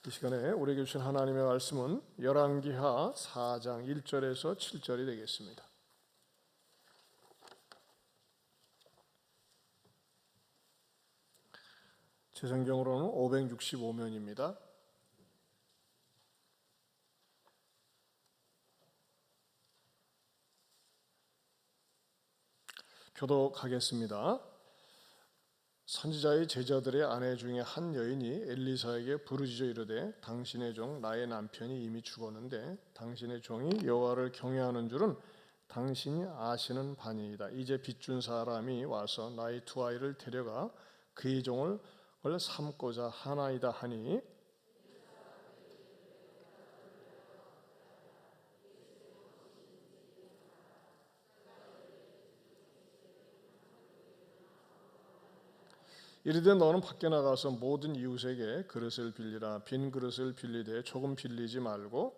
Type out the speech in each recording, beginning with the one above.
이 시간에 우리에게 주신 하나님의 말씀은 열왕기하 4장 1절에서 7절이 되겠습니다. 제 성경으로는 565면입니다. 교독하겠습니다. 선지자의 제자들의 아내 중에 한 여인이 엘리사에게 부르짖어 이르되 당신의 종 나의 남편이 이미 죽었는데 당신의 종이 여호와를 경외하는 줄은 당신이 아시는 바니이다. 이제 빚준 사람이 와서 나의 두 아이를 데려가 그의 종을 삼고자 하나이다 하니 이르되 너는 밖에 나가서 모든 이웃에게 그릇을 빌리라. 빈 그릇을 빌리되 조금 빌리지 말고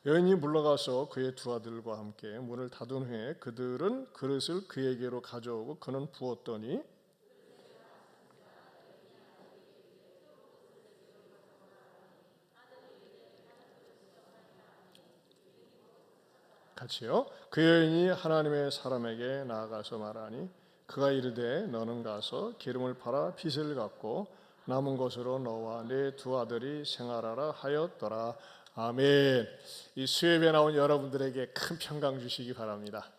여인이 물러가서 그의 두 아들과 함께 문을 닫은 후에 그들은 그릇을 그에게로 가져오고 그는 부었더니 같이요. 그 여인이 하나님의 사람에게 나아가서 말하니 그가 이르되 너는 가서 기름을 팔아 빚을 갚고 남은 것으로 너와 네 두 아들이 생활하라 하였더라. 아멘. 이 수협에 나온 여러분들에게 큰 평강 주시기 바랍니다.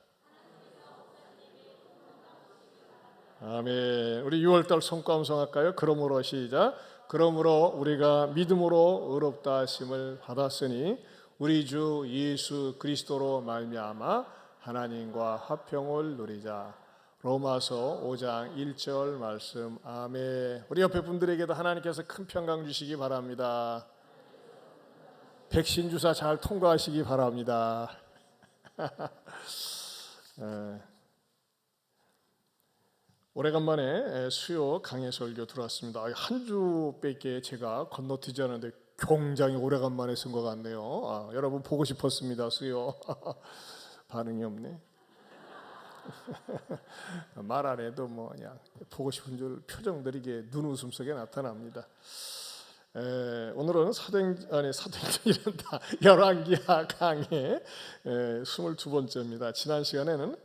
아멘. 우리 6월달 성과음성 할까요? 그러므로 시작. 그러므로 우리가 믿음으로 의롭다 하심을 받았으니 우리 주 예수 그리스도로 말미암아 하나님과 화평을 누리자. 로마서 5장 1절 말씀. 아멘. 우리 옆에 분들에게도 하나님께서 큰 평강 주시기 바랍니다. 백신 주사 잘 통과하시기 바랍니다. 오래간만에 수요 강해 설교 들어왔습니다. 한 주밖에 제가 건너뛰지 않았는데 굉장히 오래간만에 쓴 것 같네요. 여러분 보고 싶었습니다. 수요. 반응이 없네. 말 안 해도 뭐 그냥 보고 싶은 줄 표정들이 이게 눈웃음 속에 나타납니다. 오늘은 사도행전이란다. 열왕기하 강의 22번째입니다. 지난 시간에는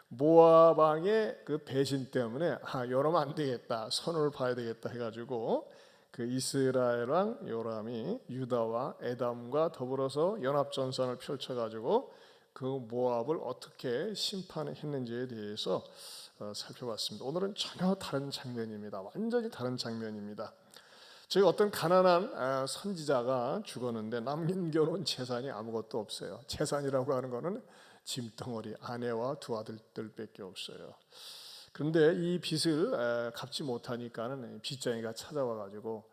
모압 왕의 그 배신 때문에 이러면 안 되겠다, 선을 봐야 되겠다 해가지고 그 이스라엘 왕 요람이 유다와 에담과 더불어서 연합전선을 펼쳐가지고 그 모압을 어떻게 심판했는지에 대해서 살펴봤습니다. 오늘은 전혀 다른 장면입니다. 완전히 다른 장면입니다. 저희 어떤 가난한 선지자가 죽었는데 남겨놓은 재산이 아무것도 없어요. 재산이라고 하는 거는 짐덩어리, 아내와 두 아들들밖에 없어요. 그런데 이 빚을 갚지 못하니까는 빚쟁이가 찾아와가지고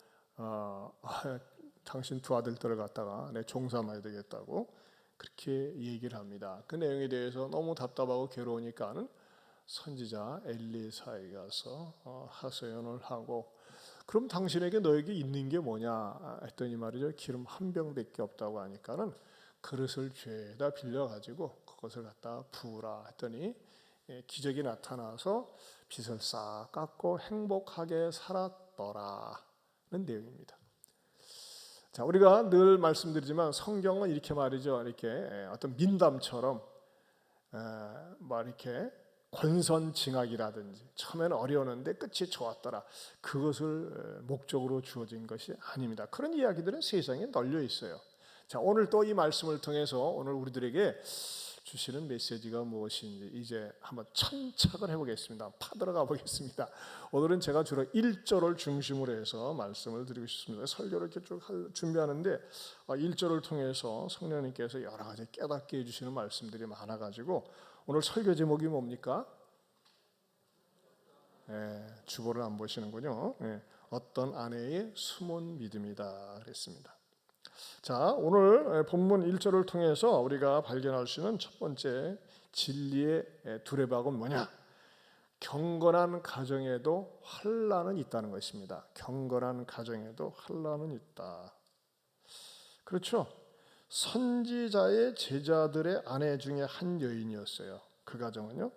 당신 두 아들들을 갖다가 내 종삼아야 되겠다고 그렇게 얘기를 합니다. 그 내용에 대해서 너무 답답하고 괴로우니까는 선지자 엘리사에 가서 하소연을 하고 그럼 당신에게 너에게 있는 게 뭐냐 했더니 말이죠. 기름 한 병밖에 없다고 하니까는 그릇을 죄다 빌려가지고 그것을 갖다 부으라 했더니 기적이 나타나서 빚을 싹 깎고 행복하게 살았더라는 내용입니다. 자, 우리가 늘 말씀드리지만 성경은 이렇게 말이죠. 이렇게 어떤 민담처럼 이렇게 권선징악이라든지 처음에는 어려웠는데 끝이 좋았더라. 그것을 목적으로 주어진 것이 아닙니다. 그런 이야기들은 세상에 널려 있어요. 자, 오늘 또 이 말씀을 통해서 오늘 우리들에게 주시는 메시지가 무엇인지 이제 한번 천착을 해보겠습니다. 파들어가 보겠습니다. 오늘은 제가 주로 1절을 중심으로 해서 말씀을 드리고 싶습니다. 설교를 이렇게 쭉 준비하는데 1절을 통해서 성령님께서 여러 가지 깨닫게 해주시는 말씀들이 많아가지고 오늘 설교 제목이 뭡니까? 주보를 안 보시는군요. 어떤 아내의 숨은 믿음이다 그랬습니다. 자, 오늘 본문 1절을 통해서 우리가 발견할 수 있는 첫 번째 진리의 두레박은 뭐냐? 경건한 가정에도 환난은 있다는 것입니다. 경건한 가정에도 환난은 있다. 그렇죠? 선지자의 제자들의 아내 중에 한 여인이었어요. 그 가정은요.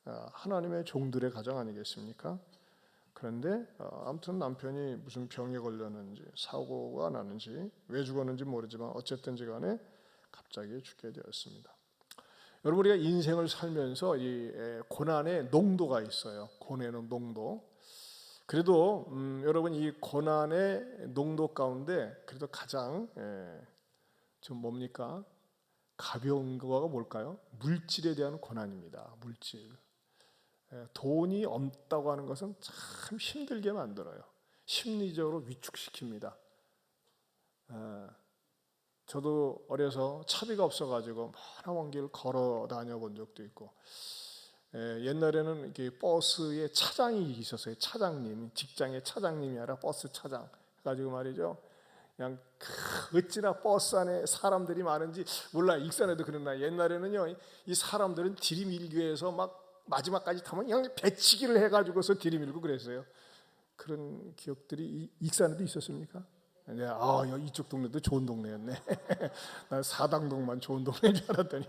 하나님의 종들의 가정 아니겠습니까? 그런데 아무튼 남편이 무슨 병에 걸렸는지 사고가 나는지 왜 죽었는지 모르지만 어쨌든지 간에 갑자기 죽게 되었습니다. 여러분, 우리가 인생을 살면서 이 고난의 농도가 있어요. 고난의 농도. 그래도 여러분, 이 고난의 농도 가운데 그래도 가장 좀 뭡니까? 가벼운 거가 뭘까요? 물질에 대한 고난입니다. 물질. 돈이 없다고 하는 것은 참 힘들게 만들어요. 심리적으로 위축시킵니다. 저도 어려서 차비가 없어가지고 많은 길을 걸어 다녀본 적도 있고, 옛날에는 이렇게 버스에 차장이 있었어요. 차장님, 직장의 차장님이 아니라 버스 차장 가지고 말이죠. 그냥 어찌나 버스 안에 사람들이 많은지 몰라. 익산에도 그러나 옛날에는요, 이 사람들은 들이밀기 위해서 막 마지막까지 타면 그냥 배치기를 해가지고서 들이밀고 그랬어요. 그런 기억들이 익산에도 있었습니까? 네, 이쪽 동네도 좋은 동네였네. 난 사당동만 좋은 동네인 줄 알았더니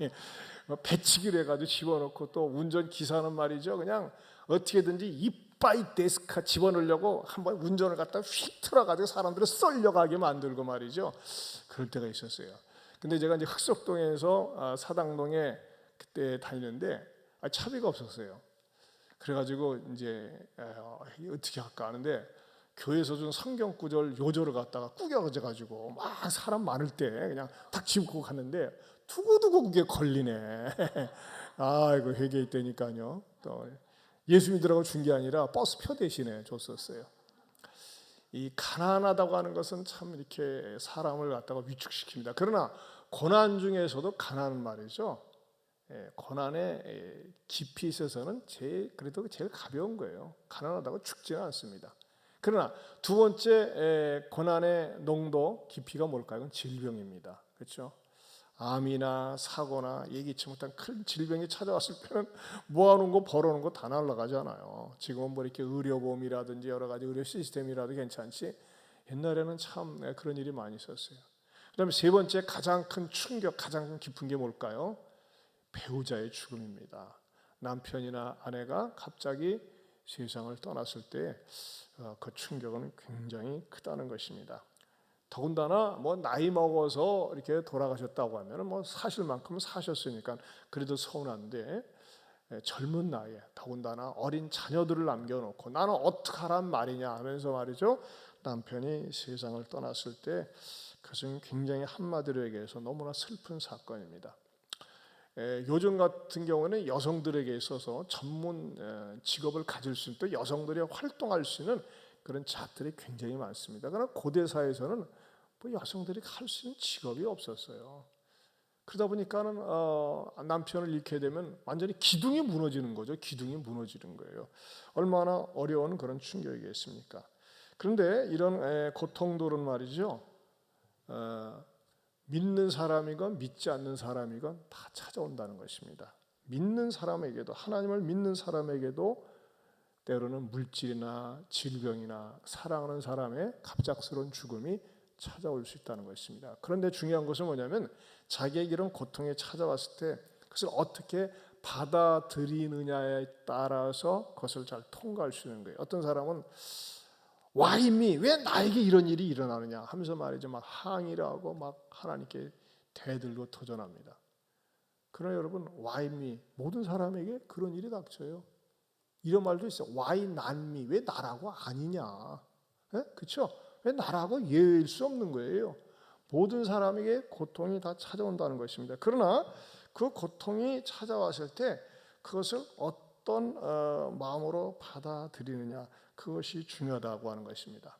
배치기를 해가지고 집어넣고, 또 운전 기사는 말이죠, 그냥 어떻게든지 이빠이 데스카 집어넣으려고 한번 운전을 갖다 휙 틀어가지고 사람들을 썰려가게 만들고 말이죠. 그럴 때가 있었어요. 근데 제가 이제 흑석동에서 사당동에 그때 다니는데 차비가 없었어요. 그래가지고 이제 어떻게 할까 하는데, 교회에서 준 성경 구절 요절을 갖다가 꾸겨가지고 막 사람 많을 때 그냥 딱 집고 갔는데 두고두고 그게 걸리네. 아이고, 회개했다니까요. 또 예수 믿으라고 준 게 아니라 버스표 대신에 줬었어요. 이 가난하다고 하는 것은 참 이렇게 사람을 갖다가 위축시킵니다. 그러나 고난 중에서도 가난은 말이죠, 고난의 깊이 있어서는 그래도 제일 가벼운 거예요. 가난하다고 죽지는 않습니다. 그러나 두 번째 고난의 농도 깊이가 뭘까요? 그건 질병입니다. 그렇죠? 암이나 사고나 예기치 못한 큰 질병이 찾아왔을 때는 모아놓은 거 벌어놓은 거 다 날아가잖아요. 지금은 뭐 이렇게 의료보험이라든지 여러 가지 의료 시스템이라도 괜찮지, 옛날에는 참 그런 일이 많이 있었어요. 그다음에 세 번째 가장 큰 충격, 가장 깊은 게 뭘까요? 배우자의 죽음입니다. 남편이나 아내가 갑자기 세상을 떠났을 때 그 충격은 굉장히 크다는 것입니다. 더군다나 뭐 나이 먹어서 이렇게 돌아가셨다고 하면 뭐 사실 만큼 사셨으니까 그래도 서운한데, 젊은 나이에 더군다나 어린 자녀들을 남겨놓고 나는 어떡하란 말이냐 하면서 말이죠, 남편이 세상을 떠났을 때 그것은 굉장히 한마디로 얘기해서 너무나 슬픈 사건입니다. 요즘 같은 경우는 여성들에게 있어서 전문 직업을 가질 수 있는, 또 여성들이 활동할 수 있는 그런 잡들이 굉장히 많습니다. 그러나 고대 사회에서는 뭐 여성들이 할 수 있는 직업이 없었어요. 그러다 보니까는 남편을 잃게 되면 완전히 기둥이 무너지는 거죠. 기둥이 무너지는 거예요. 얼마나 어려운 그런 충격이겠습니까? 그런데 이런 고통들은 말이죠, 믿는 사람이건 믿지 않는 사람이건 다 찾아온다는 것입니다. 믿는 사람에게도, 하나님을 믿는 사람에게도 때로는 물질이나 질병이나 사랑하는 사람의 갑작스러운 죽음이 찾아올 수 있다는 것입니다. 그런데 중요한 것은 뭐냐면, 자기에게 이런 고통이 찾아왔을 때 그것을 어떻게 받아들이느냐에 따라서 그것을 잘 통과할 수 있는 거예요. 어떤 사람은 Why me? 왜 나에게 이런 일이 일어나느냐 하면서 말이죠, 막 항의를 하고 막 하나님께 대들고 도전합니다. 그러나 여러분, Why me? 모든 사람에게 그런 일이 닥쳐요. 이런 말도 있어요. Why not me? 왜 나라고 아니냐? 그렇죠? 왜 나라고 예외일 수 없는 거예요. 모든 사람에게 고통이 다 찾아온다는 것입니다. 그러나 그 고통이 찾아왔을 때 그것을 어떤 마음으로 받아들이느냐, 그것이 중요하다고 하는 것입니다.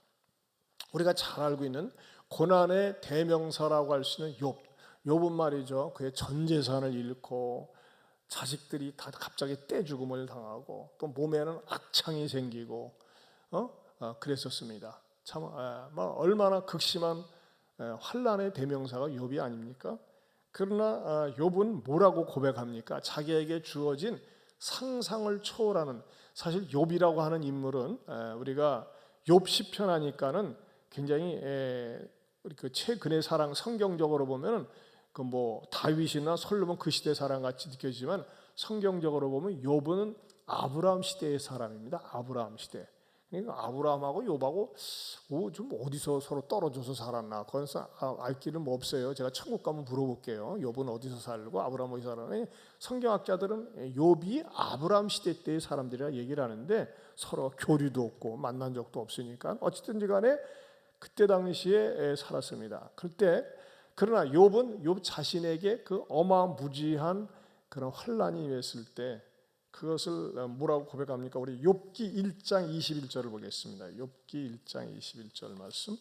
우리가 잘 알고 있는 고난의 대명사라고 할 수 있는 욥은 말이죠, 그의 전 재산을 잃고 자식들이 다 갑자기 떼죽음을 당하고 또 몸에는 악창이 생기고 그랬었습니다. 참 얼마나 극심한 환난의 대명사가 욥이 아닙니까? 그러나 욥은 뭐라고 고백합니까? 자기에게 주어진 상상을 초월하는, 사실 욥이라고 하는 인물은 우리가 욥 시편 하니까는 굉장히 우리 그 최근의 사랑, 성경적으로 보면은 그 뭐 다윗이나 솔로몬 그 시대 사랑 같이 느껴지지만, 성경적으로 보면 욥은 아브라함 시대의 사람입니다. 아브라함 시대. 그러니까 아브라함하고 욥하고 좀 어디서 서로 떨어져서 살았나? 그래서 알 길은 뭐 없어요. 제가 천국 가면 물어볼게요. 욥은 어디서 살고 아브라함 어디서 살았나? 성경학자들은 욥이 아브라함 시대 때의 사람들이라 얘기를 하는데 서로 교류도 없고 만난 적도 없으니까 어쨌든지 간에 그때 당시에 살았습니다. 그러나 욥 자신에게 그 어마무지한 그런 환란이 임했을 때 그것을 뭐라고 고백합니까? 우리 욥기 1장 21절을 보겠습니다. 욥기 1장 21절 말씀.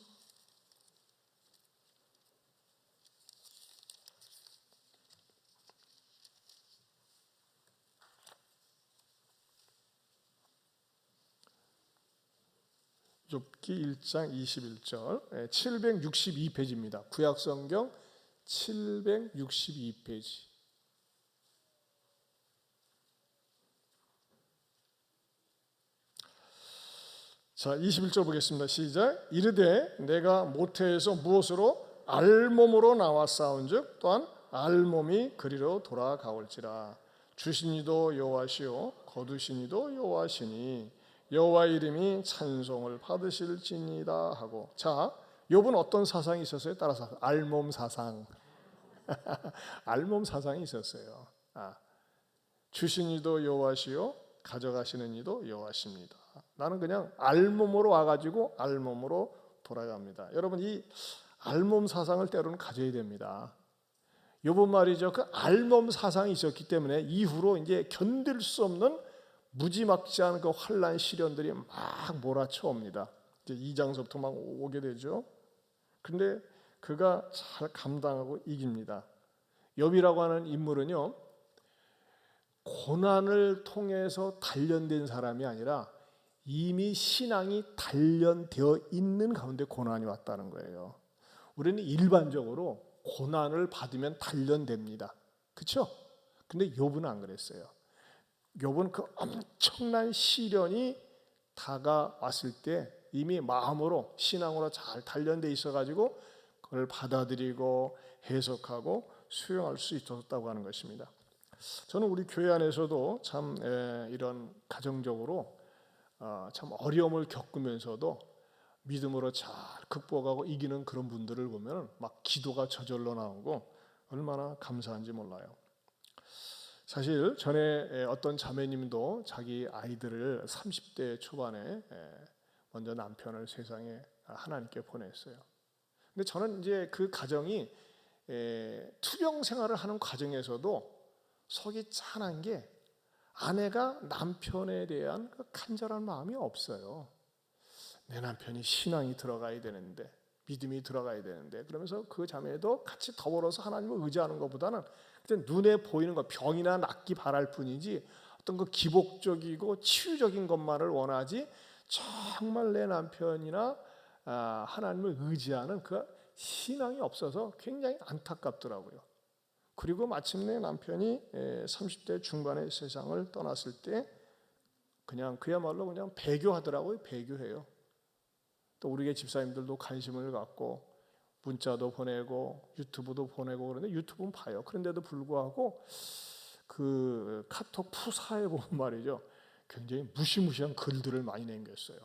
욥기 1장 21절 762페이지입니다. 구약성경 762페이지. 자, 21절 보겠습니다. 시작. 이르되 내가 모태에서 무엇으로 알몸으로 나와 싸운즉 또한 알몸이 그리로 돌아가올지라. 주시니도 여호와시요 거두시니도 여호와시니 여호와 이름이 찬송을 받으실지니이다 하고. 자, 욥은 어떤 사상이 있었어요? 따라서 알몸 사상. 알몸 사상이 있었어요. 주시니도 여호와시요 가져가시는 이도 여호와십니다. 나는 그냥 알몸으로 와가지고 알몸으로 돌아갑니다. 여러분, 이 알몸 사상을 때로는 가져야 됩니다. 욥은 말이죠. 그 알몸 사상이 있었기 때문에 이후로 이제 견딜 수 없는 무지막지한 그 환란 시련들이 막 몰아쳐옵니다. 이제 2장서부터 막 오게 되죠. 그런데 그가 잘 감당하고 이깁니다. 욥이라고 하는 인물은요, 고난을 통해서 단련된 사람이 아니라 이미 신앙이 단련되어 있는 가운데 고난이 왔다는 거예요. 우리는 일반적으로 고난을 받으면 단련됩니다. 그렇죠? 근데 욥은 안 그랬어요. 욥은 그 엄청난 시련이 다가왔을 때 이미 마음으로 신앙으로 잘 단련돼 있어가지고 그걸 받아들이고 해석하고 수용할 수 있었다고 하는 것입니다. 저는 우리 교회 안에서도 참 이런 가정적으로 참 어려움을 겪으면서도 믿음으로 잘 극복하고 이기는 그런 분들을 보면 막 기도가 저절로 나오고 얼마나 감사한지 몰라요. 사실 전에 어떤 자매님도 자기 아이들을 30대 초반에 먼저 남편을 세상에 하나님께 보냈어요. 근데 저는 이제 그 가정이 투병 생활을 하는 과정에서도 속이 짠한 게 아내가 남편에 대한 그 간절한 마음이 없어요. 내 남편이 신앙이 들어가야 되는데, 믿음이 들어가야 되는데, 그러면서 그 자매도 같이 더불어서 하나님을 의지하는 것보다는 그냥 눈에 보이는 것, 병이나 낫기 바랄 뿐이지 어떤 그 기복적이고 치유적인 것만을 원하지 정말 내 남편이나 하나님을 의지하는 그 신앙이 없어서 굉장히 안타깝더라고요. 그리고 마침내 남편이 30대 중반의 세상을 떠났을 때 그냥 그야말로 그냥 배교하더라고요. 배교해요. 또 우리 교회 집사님들도 관심을 갖고 문자도 보내고 유튜브도 보내고 그러는데 유튜브는 봐요. 그런데도 불구하고 그 카톡 푸사에 보면 말이죠, 굉장히 무시무시한 글들을 많이 남겼어요.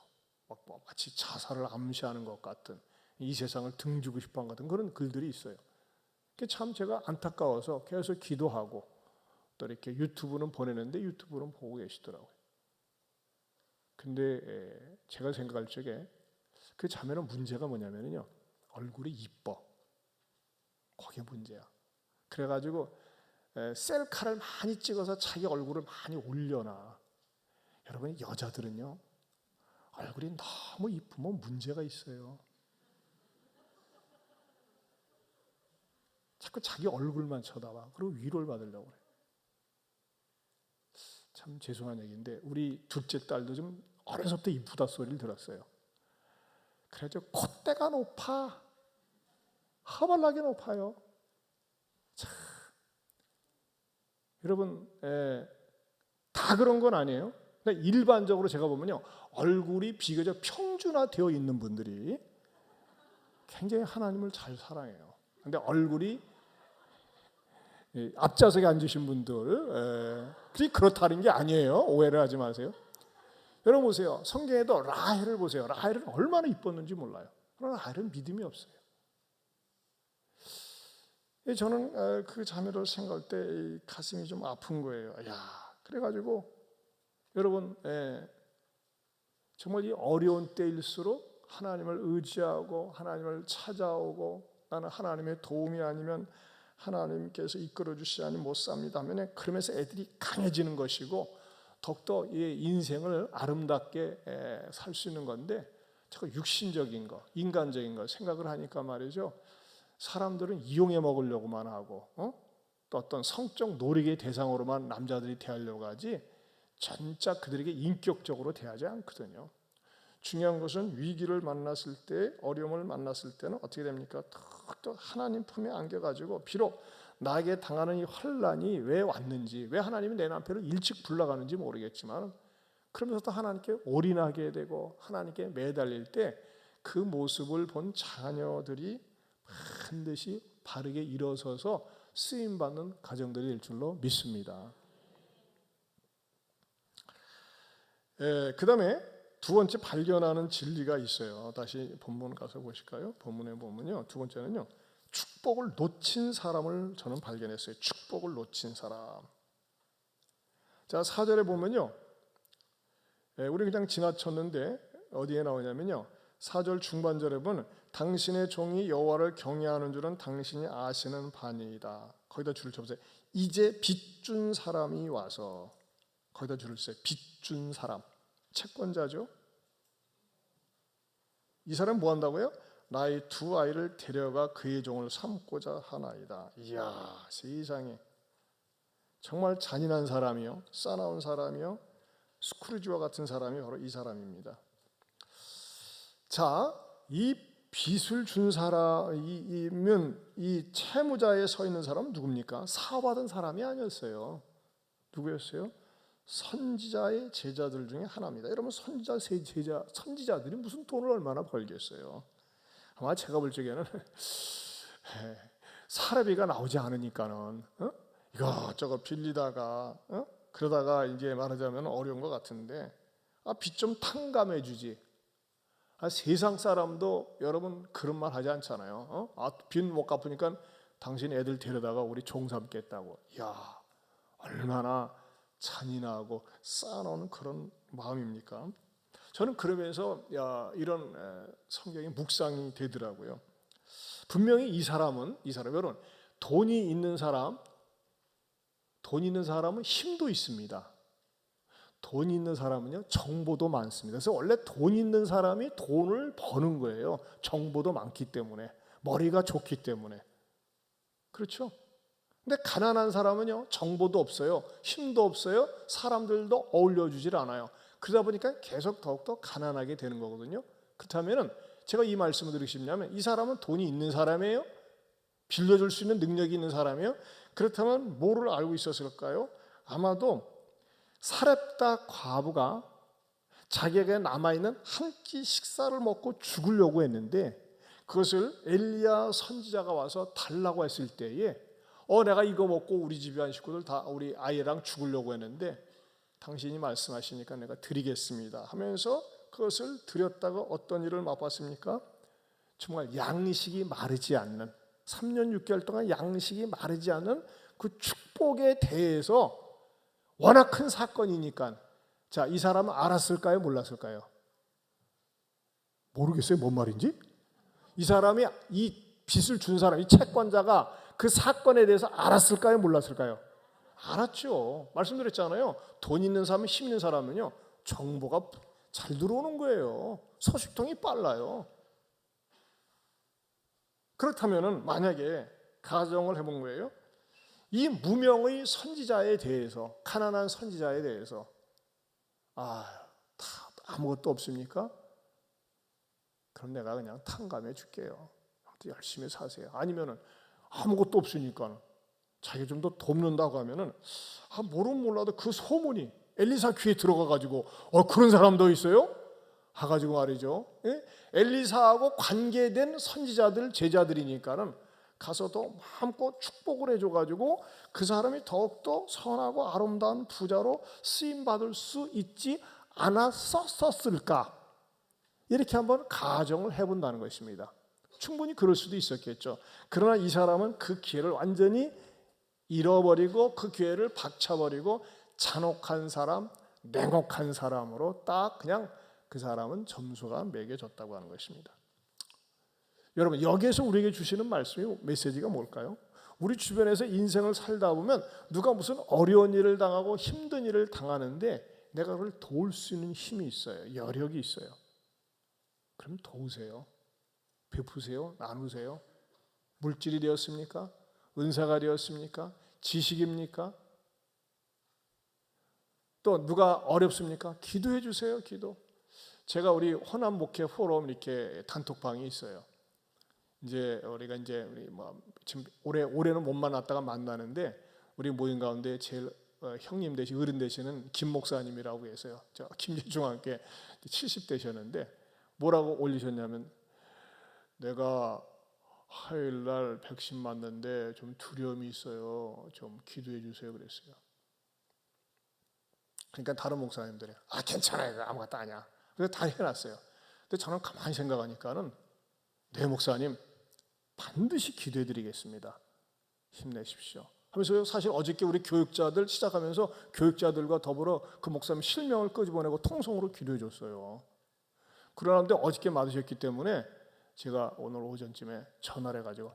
막 마치 자살을 암시하는 것 같은, 이 세상을 등지고 싶어하는 같은 그런 글들이 있어요. 참 제가 안타까워서 계속 기도하고 또 이렇게 유튜브는 보내는데 유튜브는 보고 계시더라고요. 근데 제가 생각할 적에 그 자매는 문제가 뭐냐면요, 얼굴이 이뻐. 그게 문제야. 그래가지고 셀카를 많이 찍어서 자기 얼굴을 많이 올려놔. 여러분, 여자들은요 얼굴이 너무 이쁘면 문제가 있어요. 자꾸 자기 얼굴만 쳐다봐. 그리고 위로를 받으려고 그래. 참 죄송한 얘기인데 우리 둘째 딸도 좀 어려서부터 이쁘다 소리를 들었어요. 그래서 콧대가 높아. 하발나게 높아요. 참. 여러분, 다 그런 건 아니에요. 그러니까 일반적으로 제가 보면요, 얼굴이 비교적 평준화되어 있는 분들이 굉장히 하나님을 잘 사랑해요. 근데 얼굴이 앞좌석에 앉으신 분들 그리 그렇다는 게 아니에요. 오해를 하지 마세요. 여러분 보세요. 성경에도 라헬을 보세요. 라헬은 얼마나 이뻤는지 몰라요. 그러나 라헬은 믿음이 없어요. 저는 그 자매를 생각할 때 가슴이 좀 아픈 거예요. 야, 그래가지고 여러분 정말 이 어려운 때일수록 하나님을 의지하고 하나님을 찾아오고 나는 하나님의 도움이 아니면 하나님께서 이끌어 주시지 않으면 못 삽니다 하면 그러면서 애들이 강해지는 것이고 더욱더 이 인생을 아름답게 살 수 있는 건데 자꾸 육신적인 거, 인간적인 거 생각을 하니까 말이죠. 사람들은 이용해 먹으려고만 하고 또 어떤 성적 노력의 대상으로만 남자들이 대하려고 하지 진짜 그들에게 인격적으로 대하지 않거든요. 중요한 것은 위기를 만났을 때, 어려움을 만났을 때는 어떻게 됩니까? 또 하나님 품에 안겨가지고 비록 나에게 당하는 이 환난이 왜 왔는지, 왜 하나님이 내 남편을 일찍 불러가는지 모르겠지만 그러면서 또 하나님께 올인하게 되고 하나님께 매달릴 때 그 모습을 본 자녀들이 반드시 바르게 일어서서 쓰임받는 가정들이 될 줄로 믿습니다. 그 다음에 두 번째 발견하는 진리가 있어요. 다시 본문 가서 보실까요? 본문에 보면요. 두 번째는요. 축복을 놓친 사람을 저는 발견했어요. 축복을 놓친 사람. 자, 4절에 보면요. 우리 그냥 지나쳤는데 어디에 나오냐면요. 4절 중반절에 보면 당신의 종이 여호와를 경외하는 줄은 당신이 아시는 바니이다. 거기다 줄을 쳐보세요. 이제 빚준 사람이 와서 거기다 줄을 써요. 빚준 사람. 채권자죠. 이 사람 뭐 한다고요? 나의 두 아이를 데려가 그의 종을 삼고자 하나이다. 이야, 세상에 정말 잔인한 사람이요, 싸나운 사람이요, 스크루지와 같은 사람이 바로 이 사람입니다. 자, 이 빚을 준 사람이면 이 채무자에 서 있는 사람은 누굽니까? 사받은 사람이 아니었어요. 누구였어요? 선지자의 제자들 중에 하나입니다. 여러분 선지자들이 무슨 돈을 얼마나 벌겠어요? 아마 제가 볼 적에는 사례비가 나오지 않으니까는 이것저것 빌리다가 그러다가 이제 말하자면 어려운 것 같은데 빚 좀 탕감해 주지. 세상 사람도 여러분 그런 말 하지 않잖아요. 빚 못 갚으니까 당신 애들 데려다가 우리 종 삼겠다고. 야, 얼마나 잔인하고 쌓아놓은 그런 마음입니까? 저는 그러면서 이런 성경이 묵상이 되더라고요. 분명히 이 사람은 여러분 돈이 있는 사람은 힘도 있습니다. 돈 있는 사람은요 정보도 많습니다. 그래서 원래 돈 있는 사람이 돈을 버는 거예요. 정보도 많기 때문에, 머리가 좋기 때문에. 그렇죠? 근데 가난한 사람은요 정보도 없어요, 힘도 없어요, 사람들도 어울려주질 않아요. 그러다 보니까 계속 더욱더 가난하게 되는 거거든요. 그렇다면 제가 이 말씀을 드리고 싶냐면 이 사람은 돈이 있는 사람이에요? 빌려줄 수 있는 능력이 있는 사람이에요? 그렇다면 뭐를 알고 있었을까요? 아마도 사렙다 과부가 자기에게 남아있는 한 끼 식사를 먹고 죽으려고 했는데 그것을 엘리야 선지자가 와서 달라고 했을 때에 내가 이거 먹고 우리 집안 식구들 다 우리 아이랑 죽으려고 했는데 당신이 말씀하시니까 내가 드리겠습니다 하면서 그것을 드렸다가 어떤 일을 맛봤습니까? 정말 양식이 마르지 않는 3년 6개월 동안 양식이 마르지 않는 그 축복에 대해서 워낙 큰 사건이니까 자, 이 사람은 알았을까요? 몰랐을까요? 모르겠어요. 뭔 말인지? 이 사람이 이 빚을 준 사람, 이 채권자가 그 사건에 대해서 알았을까요? 몰랐을까요? 알았죠. 말씀드렸잖아요. 돈 있는 사람, 힘 있는 사람은요 정보가 잘 들어오는 거예요. 소식통이 빨라요. 그렇다면 만약에 가정을 해본 거예요. 이 무명의 선지자에 대해서, 가난한 선지자에 대해서 다 아무것도 없습니까? 그럼 내가 그냥 탕감해 줄게요. 열심히 사세요. 아니면은 아무것도 없으니까 자기가 좀 더 돕는다고 하면은 모르면 몰라도 그 소문이 엘리사 귀에 들어가가지고 그런 사람도 있어요? 해가지고 말이죠. 엘리사하고 관계된 선지자들 제자들이니까는 가서도 마음껏 축복을 해줘가지고 그 사람이 더욱더 선하고 아름다운 부자로 쓰임받을 수 있지 않았었을까? 이렇게 한번 가정을 해본다는 것입니다. 충분히 그럴 수도 있었겠죠. 그러나 이 사람은 그 기회를 완전히 잃어버리고 그 기회를 박차버리고 잔혹한 사람, 냉혹한 사람으로 딱 그냥 그 사람은 점수가 매겨졌다고 하는 것입니다. 여러분, 여기에서 우리에게 주시는 말씀이, 메시지가 뭘까요? 우리 주변에서 인생을 살다 보면 누가 무슨 어려운 일을 당하고 힘든 일을 당하는데 내가 그걸 도울 수 있는 힘이 있어요. 여력이 있어요. 그럼 도우세요. 베푸세요. 나누세요. 물질이 되었습니까? 은사가 되었습니까? 지식입니까? 또 누가 어렵습니까? 기도해 주세요. 기도. 제가 우리 호남 목회 포럼 이렇게 단톡방이 있어요. 이제 우리가 우리 지금 올해는 못 만났다가 만나는데 우리 모임 가운데 제일 형님 되시 어른 되시는 김 목사님이라고 해서요. 저 김예중학교 70대셨는데 뭐라고 올리셨냐면, 내가 화요일 날 백신 맞는데 좀 두려움이 있어요. 좀 기도해 주세요 그랬어요. 그러니까 다른 목사님들이 괜찮아요. 아무것도 아니야. 그래서 다 해놨어요. 근데 저는 가만히 생각하니까는, 네 목사님 반드시 기도해 드리겠습니다. 힘내십시오 하면서요. 사실 어저께 우리 교육자들 시작하면서 교육자들과 더불어 그 목사님 실명을 끄집어내고 통성으로 기도해 줬어요. 그러는데 어저께 맞으셨기 때문에 제가 오늘 오전쯤에 전화를 해가지고,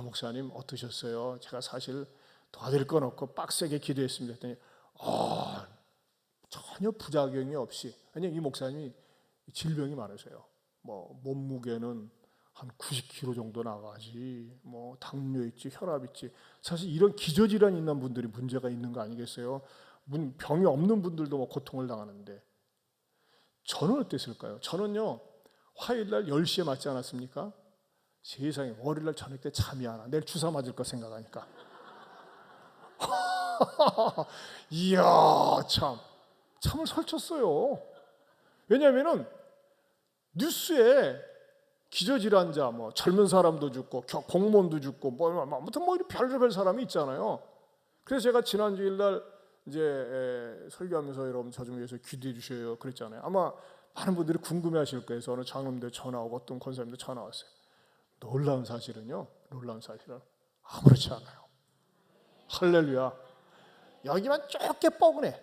목사님 어떠셨어요? 제가 사실 도와드릴 건 없고 빡세게 기도했습니다 했더니 전혀 부작용이 없이, 아니 이 목사님이 질병이 많으세요. 몸무게는 한 90kg 정도 나가지, 당뇨 있지, 혈압 있지. 사실 이런 기저질환 있는 분들이 문제가 있는 거 아니겠어요? 병이 없는 분들도 고통을 당하는데. 저는 어땠을까요? 저는요, 화요일날 10시에 맞지 않았습니까? 세상에, 월요일날 저녁 때 잠이 안 와. 내일 주사 맞을 거 생각하니까. 이야, 참을 설쳤어요. 왜냐하면은 뉴스에 기저질환자, 젊은 사람도 죽고 공무원도 죽고 아무튼 이런 별의별 사람이 있잖아요. 그래서 제가 지난 주일날 이제 설교하면서 여러분 저 좀 위해서 기도해 주셔요 그랬잖아요. 아마 많은 분들이 궁금해하실 거예요. 저는 장로님들 전화 오고 어떤 권사님들 전화 왔어요. 놀라운 사실은 아무렇지 않아요. 할렐루야. 여기만 좁게 뻐근해.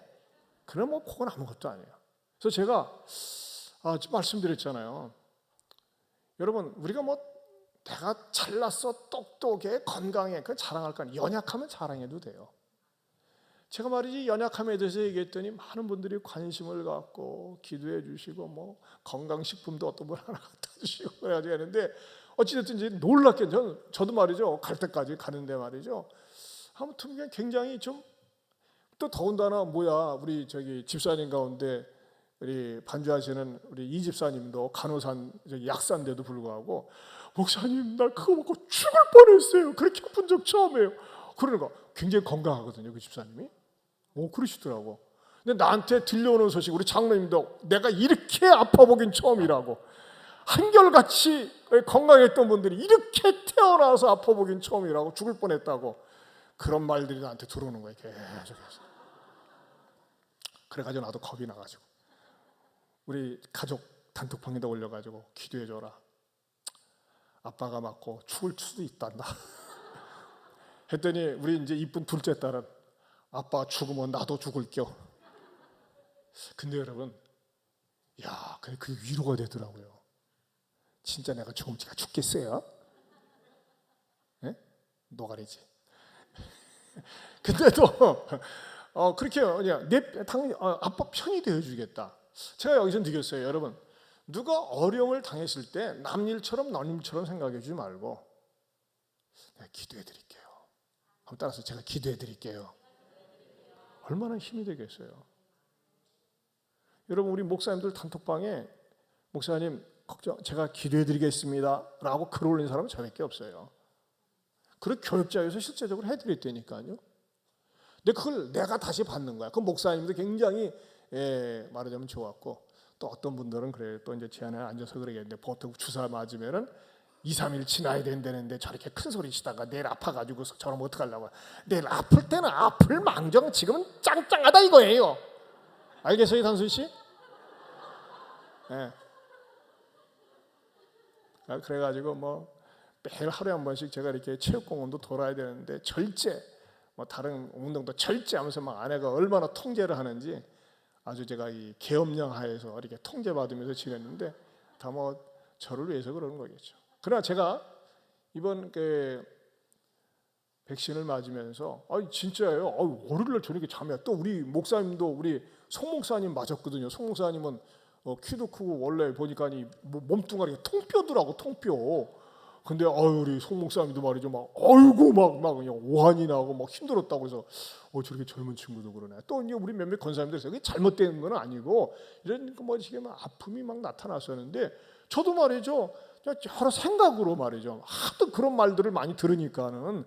그럼 그건 아무것도 아니에요. 그래서 제가 말씀드렸잖아요. 여러분, 우리가 내가 잘났어, 똑똑해, 건강해, 그건 자랑할 거 아니에요. 연약하면 자랑해도 돼요. 제가 말이지 연약함에 대해서 얘기했더니 많은 분들이 관심을 갖고 기도해 주시고 건강식품도 어떤 분 하나 갖다 주시고 그래가지고 했는데, 어찌됐든 이제 놀랍게 저도 말이죠, 갈 때까지 가는데 말이죠, 아무튼 굉장히 좀, 또 더군다나 우리 집사님 가운데 우리 반주하시는 우리 이 집사님도 간호산 약사인데도 불구하고, 목사님 나 그거 먹고 죽을 뻔했어요. 그렇게 아픈 적 처음이에요. 그러니까 굉장히 건강하거든요, 그 집사님이. 그러시더라고. 근데 나한테 들려오는 소식, 우리 장로님도 내가 이렇게 아파 보긴 처음이라고, 한결같이 건강했던 분들이 이렇게 태어나서 아파 보긴 처음이라고, 죽을 뻔했다고, 그런 말들이 나한테 들어오는 거예요, 계속해서. 그래가지고 나도 겁이 나가지고 우리 가족 단톡방에다 올려가지고 기도해줘라. 아빠가 맞고 죽을 수도 있단다. 했더니 우리 이제 이쁜 둘째 딸은, 아빠 죽으면 나도 죽을게요. 근데 여러분, 그게 위로가 되더라고요. 진짜 내가 죽으면 제가 죽겠어요? 네? 노가리지. 근데도 그렇게 당연히 아빠 편이 되어주겠다. 제가 여기서 느꼈어요. 여러분, 누가 어려움을 당했을 때 남일처럼 너님처럼 생각해 주지 말고, 내가 기도해 드릴게요. 한번 따라서 제가 기도해 드릴게요. 얼마나 힘이 되겠어요. 여러분, 우리 목사님들 단톡방에 목사님 걱정, 제가 기도해 드리겠습니다 라고 글 올린 사람은 저밖에 없어요. 그걸 교육자에서 실제적으로 해드렸다니까요. 근데 그걸 내가 다시 받는 거야. 그 목사님도 굉장히 말하자면 좋았고, 또 어떤 분들은 그래요. 또 이제 제 안에 앉아서 그러겠는데, 보통 주사 맞으면은 2, 3일 지나야 된다는데 저렇게 큰 소리 치다가 내일 아파가지고 저러면 어떡하려고. 내일 아플 때는 아플 망정 지금은 짱짱하다 이거예요. 알겠어요, 단순 씨? 네. 그래가지고 뭐 매일 하루에 한 번씩 제가 이렇게 체육공원도 돌아야 되는데 절제, 뭐 다른 운동도 절제하면서 막 아내가 얼마나 통제를 하는지 아주 제가 이 계엄령 하에서 이렇게 통제받으면서 지냈는데 다 뭐 저를 위해서 그러는 거겠죠. 그러나 제가 이번 그 백신을 맞으면서 진짜예요. 월요일날 저녁에 잠이 와. 또 우리 목사님도 우리 송 목사님 맞았거든요. 송 목사님은 키도 크고 원래 보니까 몸뚱아리가 통뼈더라고, 통뼈. 근데 우리 송 목사님도 말이죠, 막 아이고 막 그냥 오한이 나고 막 힘들었다고 해서 저렇게 젊은 친구도 그러네. 또 이제 우리 몇몇 권사님들 있어요. 그게 잘못된 건 아니고 이런 뭐 이게 막 아픔이 막 나타났었는데 저도 말이죠, 여러 생각으로 말이죠. 하도 그런 말들을 많이 들으니까는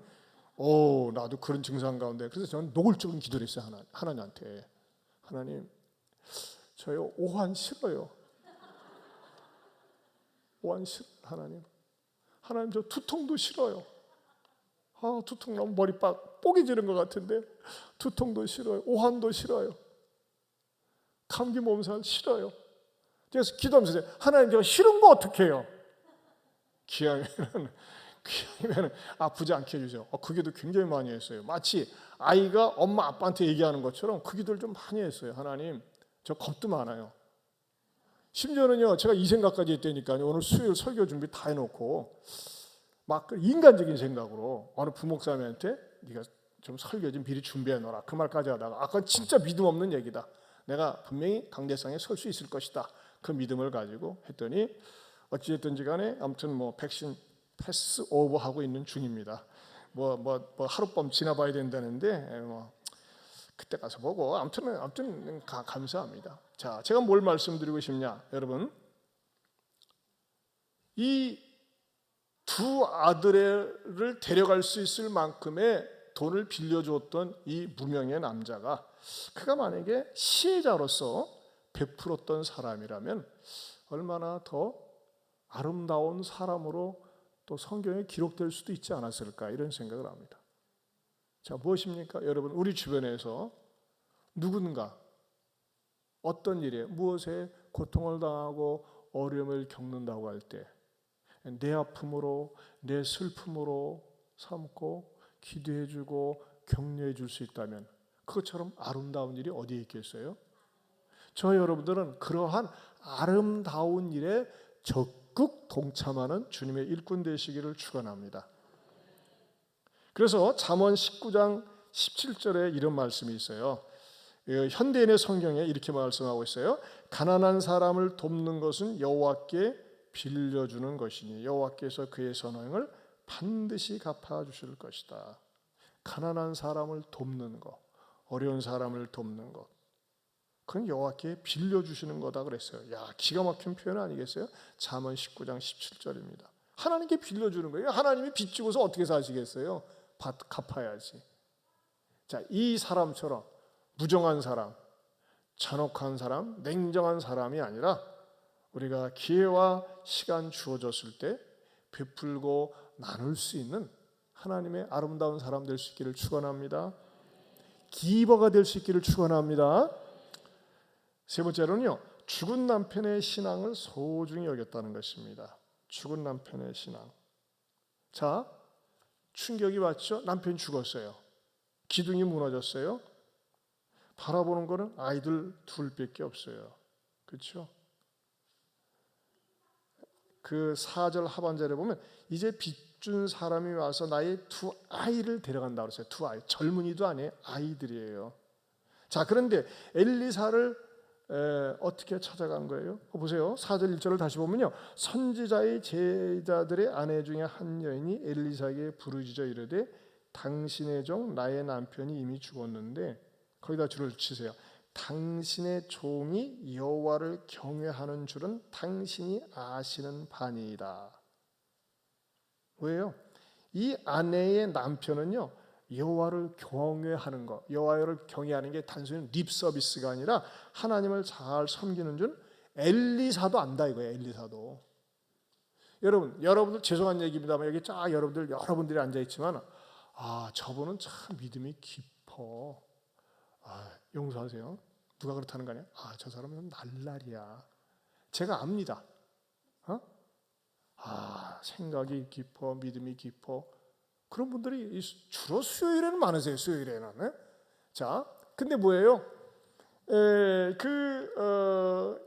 나도 그런 증상 가운데. 그래서 저는 노골적인 기도를 했어요. 하나님한테. 하나님, 저요 오한 싫어요. 오한 싫어. 하나님 저 두통도 싫어요. 두통 너무 머리 뽀개 지는 것 같은데 두통도 싫어요. 오한도 싫어요. 감기 몸살 싫어요. 그래서 기도하면서 하나님 저 싫은 거 어떻게 해요? 기왕이면 아프지 않게 해주세요. 그 기도 굉장히 많이 했어요. 마치 아이가 엄마 아빠한테 얘기하는 것처럼 그 기도를 좀 많이 했어요. 하나님 저 겁도 많아요. 심지어는요 제가 이 생각까지 했다니까요. 오늘 수요일 설교 준비 다 해놓고 막 인간적인 생각으로 어느 부목사님한테 네가 좀 설교 좀 미리 준비해놓으라 그 말까지 하다가 그건 진짜 믿음 없는 얘기다. 내가 분명히 강대상에 설 수 있을 것이다. 그 믿음을 가지고 했더니 어찌됐든지 간에 아무튼 뭐 백신 패스 오버하고 있는 중입니다. 뭐 하룻밤 지나봐야 된다는데 뭐 그때 가서 보고 아무튼 감사합니다. 자, 제가 뭘 말씀드리고 싶냐, 여러분. 이 두 아들을 데려갈 수 있을 만큼의 돈을 빌려주었던 이 무명의 남자가 그가 만약에 시혜자로서 베풀었던 사람이라면 얼마나 더 아름다운 사람으로 또 성경에 기록될 수도 있지 않았을까 이런 생각을 합니다. 자, 무엇입니까? 여러분, 우리 주변에서 누군가 어떤 일에 무엇에 고통을 당하고 어려움을 겪는다고 할 때 내 아픔으로 내 슬픔으로 삼고 기도해주고 격려해줄 수 있다면 그것처럼 아름다운 일이 어디에 있겠어요? 저 여러분들은 그러한 아름다운 일에 적극 동참하는 주님의 일꾼 되시기를 축원합니다. 그래서 잠언 19장 17절에 이런 말씀이 있어요. 현대인의 성경에 이렇게 말씀하고 있어요. 가난한 사람을 돕는 것은 여호와께 빌려주는 것이니 여호와께서 그의 선행을 반드시 갚아주실 것이다. 가난한 사람을 돕는 것, 어려운 사람을 돕는 것, 그건 여호와께 빌려주시는 거다 그랬어요. 야, 기가 막힌 표현 아니겠어요? 잠언 19장 17절입니다. 하나님께 빌려주는 거예요. 하나님이 빚 지고서 어떻게 사시겠어요? 갚아야지. 자, 이 사람처럼 무정한 사람, 잔혹한 사람, 냉정한 사람이 아니라 우리가 기회와 시간 주어졌을 때 베풀고 나눌 수 있는 하나님의 아름다운 사람 될 수 있기를 축원합니다. 기버가 될 수 있기를 축원합니다. 세 번째로는요, 죽은 남편의 신앙을 소중히 여겼다는 것입니다. 죽은 남편의 신앙. 자, 충격이 왔죠. 남편이 죽었어요. 기둥이 무너졌어요. 바라보는 거는 아이들 둘밖에 없어요. 그렇죠? 그 4절 하반절에 보면 이제 빚준 사람이 와서 나의 두 아이를 데려간다고 그랬어요. 두 아이. 젊은이도 아니에요. 아이들이에요. 자, 그런데 엘리사를 어떻게 찾아간 거예요? 보세요. 4절 1절을 다시 보면요. 선지자의 제자들의 아내 중에 한 여인이 엘리사에게 부르짖어 이르되 당신의 종 나의 남편이 이미 죽었는데 거기다 줄을 치세요. 당신의 종이 여호와를 경외하는 줄은 당신이 아시는 바니이다. 왜요? 이 아내의 남편은요, 여호와를 경외하는 것, 여호와를 경외하는 게 단순히 립 서비스가 아니라 하나님을 잘 섬기는 줄 엘리사도 안다 이거예요. 엘리사도. 여러분들 죄송한 얘기입니다만 여기 쫙 여러분들이 앉아 있지만 저분은 참 믿음이 깊어. 용서하세요. 누가 그렇다는 거 아니야? 저 사람은 날라리야. 제가 압니다. 생각이 깊어, 믿음이 깊어. 그런 분들이 주로 수요일에는 많으세요. 수요일에는. 네? 자, 근데 뭐예요?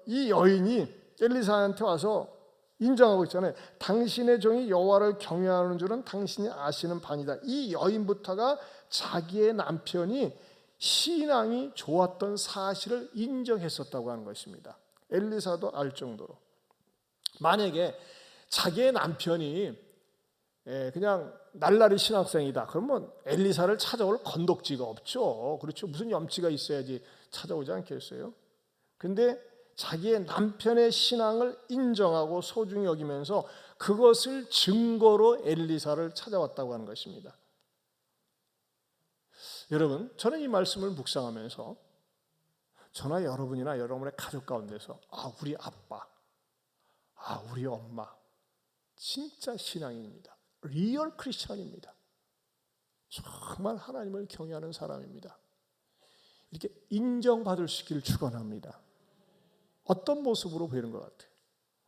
이 여인이 엘리사한테 와서 인정하고 있잖아요. 당신의 종이 여호와를 경외하는 줄은 당신이 아시는 바니다. 이 여인부터가 자기의 남편이 신앙이 좋았던 사실을 인정했었다고 하는 것입니다. 엘리사도 알 정도로. 만약에 자기의 남편이 그냥 날라리 신학생이다. 그러면 엘리사를 찾아올 건덕지가 없죠. 그렇죠. 무슨 염치가 있어야지 찾아오지 않겠어요? 근데 자기의 남편의 신앙을 인정하고 소중히 여기면서 그것을 증거로 엘리사를 찾아왔다고 하는 것입니다. 여러분, 저는 이 말씀을 묵상하면서 저나 여러분이나 여러분의 가족 가운데서 우리 아빠, 우리 엄마 진짜 신앙인입니다. 리얼 크리스천입니다. 정말 하나님을 경외하는 사람입니다. 이렇게 인정받을 수 있기를 축원합니다. 어떤 모습으로 보이는 것 같아요?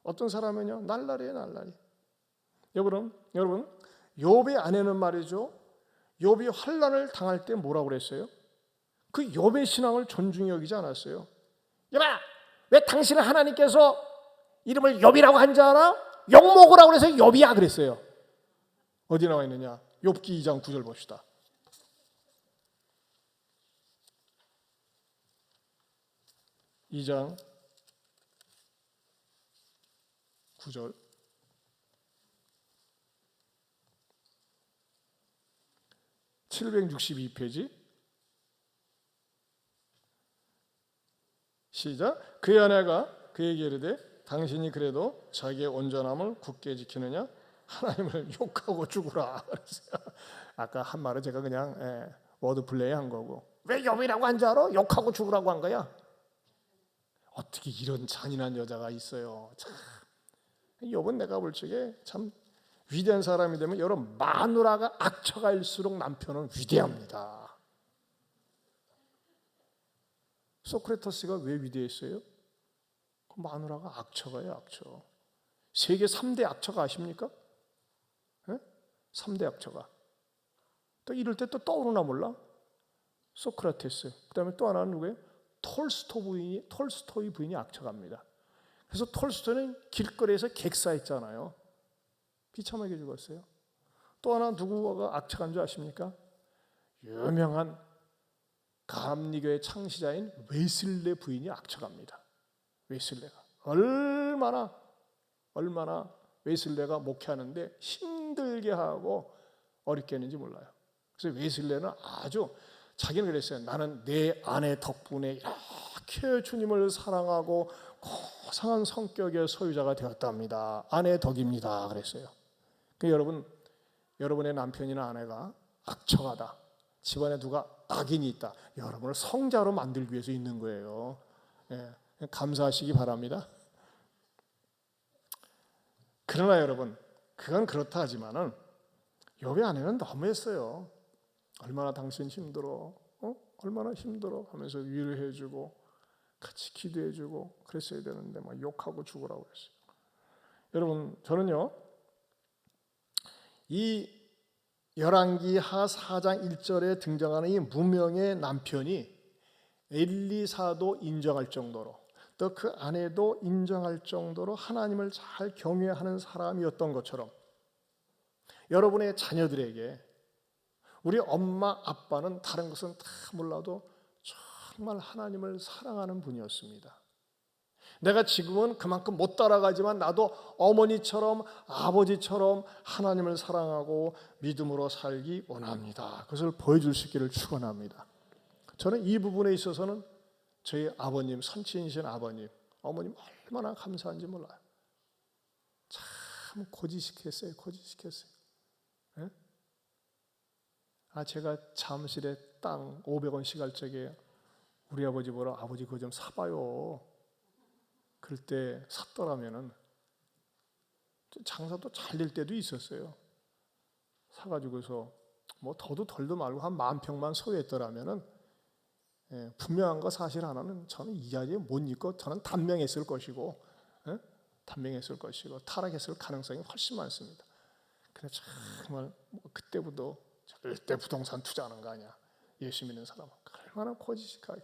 어떤 사람은요, 날라리예요, 날라리. 여러분, 욥의 아내는 말이죠, 욥이 환난을 당할 때 뭐라고 그랬어요? 그 욥의 신앙을 존중히 여기지 않았어요. 욥아, 왜 당신은 하나님께서 이름을 욥이라고 한 줄 알아? 욕먹으라고 그래서 욥이야 그랬어요. 어디 나와 있느냐? 욥기 2장 9절 봅시다. 2장 9절. (762페이지) 시작. 그의 아내가 그에게 이르되 당신이 그래도 자기의 온전함을 굳게 지키느냐? 하나님을 욕하고 죽으라 그랬어요. 아까 한 말은 제가 그냥 워드 플레이 한 거고, 왜 욥이라고 한 줄 알아? 욕하고 죽으라고 한 거야. 어떻게 이런 잔인한 여자가 있어요. 참, 욥은 내가 볼 적에 참 위대한 사람이 되면 여러분, 마누라가 악처가일수록 남편은 위대합니다. 소크라테스가 왜 위대했어요? 그 마누라가 악처가예요. 악처. 세계 3대 악처가 아십니까? 3대 악처가. 또 이럴 때 또 떠오르나 몰라? 소크라테스. 그 다음에 또 하나는 누구예요? 톨스토이 부인이 악처가입니다. 그래서 톨스토이는 길거리에서 객사했잖아요. 비참하게 죽었어요. 또 하나 누구가 악처간 줄 아십니까? 유명한 감리교의 창시자인 웨슬레 부인이 악처갑니다. 웨슬레가 얼마나 웨슬레가 목회하는데 힘들게 하고 어렵게 했는지 몰라요. 그래서 웨슬레는 아주 자기는 그랬어요. 나는 내 아내 덕분에 이렇게 주님을 사랑하고 고상한 성격의 소유자가 되었답니다. 아내의 덕입니다. 그랬어요. 여러분의 남편이나 아내가 악처가다, 집안에 누가 악인이 있다, 여러분을 성자로 만들기 위해서 있는 거예요. 감사하시기 바랍니다. 그러나 여러분, 그건 그렇다 하지만은 욥의 아내는 너무했어요. 얼마나 당신 힘들어, 얼마나 힘들어 하면서 위로해주고 같이 기도해주고 그랬어야 되는데 막 욕하고 죽으라고 했어요. 여러분, 저는요, 이 열왕기하 4장 1절에 등장하는 이 무명의 남편이 엘리사도 인정할 정도로, 또 그 아내도 인정할 정도로 하나님을 잘 경외하는 사람이었던 것처럼, 여러분의 자녀들에게 우리 엄마 아빠는 다른 것은 다 몰라도 정말 하나님을 사랑하는 분이었습니다. 내가 지금은 그만큼 못 따라가지만 나도 어머니처럼 아버지처럼 하나님을 사랑하고 믿음으로 살기 원합니다. 그것을 보여줄 수 있기를 축원합니다. 저는 이 부분에 있어서는 저희 아버님, 선친이신 아버님, 어머님 얼마나 감사한지 몰라요. 참 고지식했어요. 예? 제가 잠실에 땅 500원씩 할 적에 우리 아버지 보러, 아버지 그거 좀 사봐요. 그럴 때 샀더라면은 장사도 잘 될 때도 있었어요. 사가지고서 뭐 더도 덜도 말고 한 10,000평만 소유했더라면은 분명한 거 사실 하나는 저는 이 자리에 못 있고 저는 단명했을 것이고 단명했을 것이고 타락했을 가능성이 훨씬 많습니다. 그래 정말 그때부터 절대 부동산 투자하는 거 아니야. 예수 믿는 사람은 얼마나 거짓이하게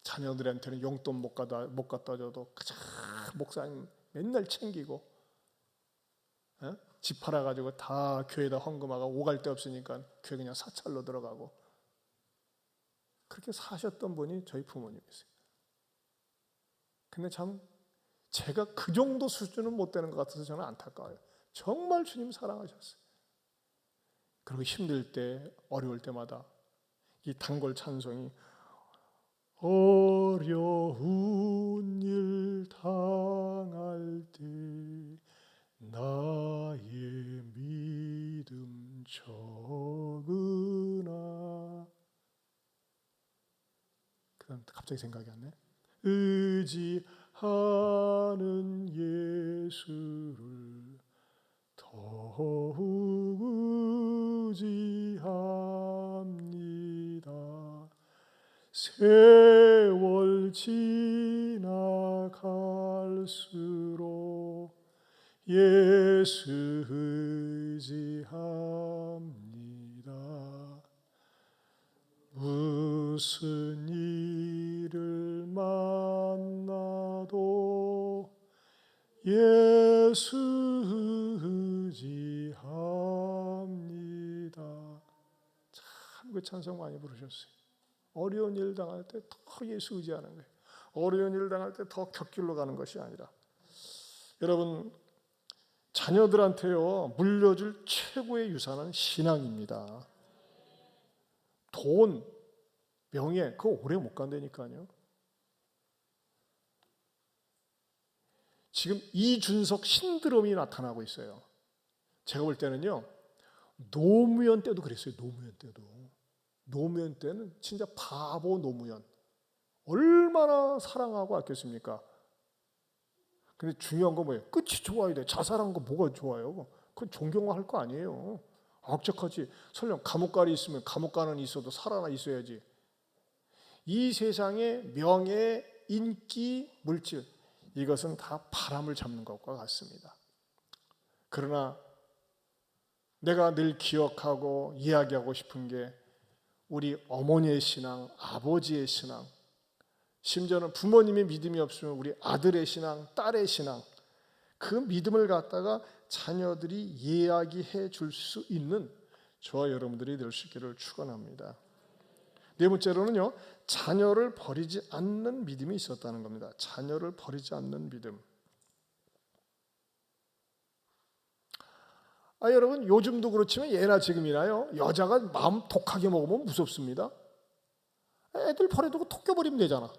자녀들한테는 용돈 못 갖다 줘도 그저 목사님 맨날 챙기고 집 팔아가지고 다 교회에다 헌금하고 오갈 데 없으니까 교회 그냥 사찰로 들어가고 그렇게 사셨던 분이 저희 부모님이세요. 근데 참 제가 그 정도 수준은 못 되는 것 같아서 저는 안타까워요. 정말 주님 사랑하셨어요. 그리고 힘들 때 어려울 때마다 이 단골 찬송이 어려운 일 당할 때 나의 믿음 적으나 그다음 갑자기 생각이 안 나. 의지하는 예수를 더욱 의지합니다. 세월 지나갈수록 예수 의지합니다. 무슨 일을 만나도 예수 의지합니다. 참 그 찬송 많이 부르셨어요. 어려운 일 당할 때 더 예수 의지하는 거예요. 어려운 일 당할 때 더 곁길로 가는 것이 아니라 여러분 자녀들한테요 물려줄 최고의 유산은 신앙입니다. 돈, 명예 그거 오래 못 간다니까요. 지금 이준석 신드롬이 나타나고 있어요. 제가 볼 때는요 노무현 때도 그랬어요. 노무현 때는 진짜 바보 노무현 얼마나 사랑하고 아꼈습니까? 근데 중요한 건 뭐예요? 끝이 좋아야 돼. 자살한 거 뭐가 좋아요? 그건 존경할 거 아니에요. 악착하지. 설령 감옥가에 있으면 감옥가는 있어도 살아나 있어야지. 이 세상의 명예, 인기, 물질 이것은 다 바람을 잡는 것과 같습니다. 그러나 내가 늘 기억하고 이야기하고 싶은 게 우리 어머니의 신앙, 아버지의 신앙, 심지어는 부모님의 믿음이 없으면 우리 아들의 신앙, 딸의 신앙, 그 믿음을 갖다가 자녀들이 이야기해 줄 수 있는 저와 여러분들이 될 수 있기를 축원합니다. 네 번째로는요, 자녀를 버리지 않는 믿음이 있었다는 겁니다. 자녀를 버리지 않는 믿음. 여러분 요즘도 그렇지만 예나 지금이나요, 여자가 마음 독하게 먹으면 무섭습니다. 애들 버려두고 톡 껴버리면 되잖아.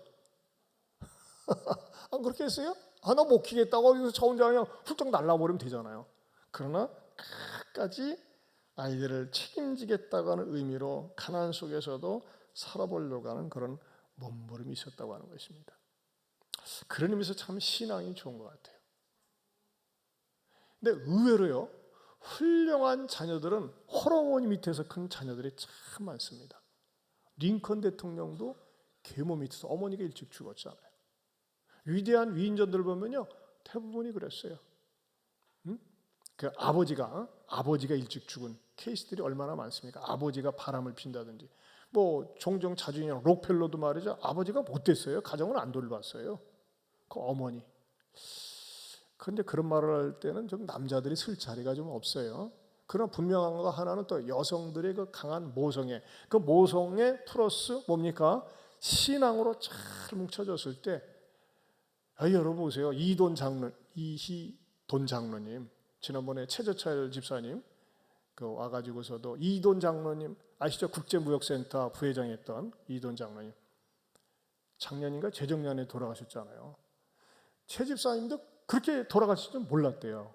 안 그렇게 했어요? 나 못 키겠다고 여기서 저 혼자 그냥 훌쩍 날라버리면 되잖아요. 그러나 끝까지 아이들을 책임지겠다고 하는 의미로 가난 속에서도 살아보려고 하는 그런 몸부림이 있었다고 하는 것입니다. 그런 의미에서 참 신앙이 좋은 것 같아요. 근데 의외로요, 훌륭한 자녀들은 홀어머니 밑에서 큰 자녀들이 참 많습니다. 링컨 대통령도 계모 밑에서 어머니가 일찍 죽었잖아요. 위대한 위인전들 보면요 대부분이 그랬어요. 그 아버지가 일찍 죽은 케이스들이 얼마나 많습니까? 아버지가 바람을 핀다든지 뭐 종종 자주 있는 록펠러도 말이죠. 아버지가 못됐어요. 가정을 안 돌봤어요. 그 어머니. 그런데 그런 말을 할 때는 좀 남자들이 쓸 자리가 좀 없어요. 그러나 분명한 거 하나는 또 여성들의 그 강한 모성애, 그 모성애 플러스 뭡니까? 신앙으로 잘 뭉쳐졌을 때, 여러분 보세요. 이희돈 장로님, 지난번에 최저철 집사님 그 와가지고서도 이희돈 장로님 아시죠? 국제무역센터 부회장했던 이희돈 장로님, 작년인가 재작년에 돌아가셨잖아요. 최 집사님도 그렇게 돌아가실 줄 몰랐대요.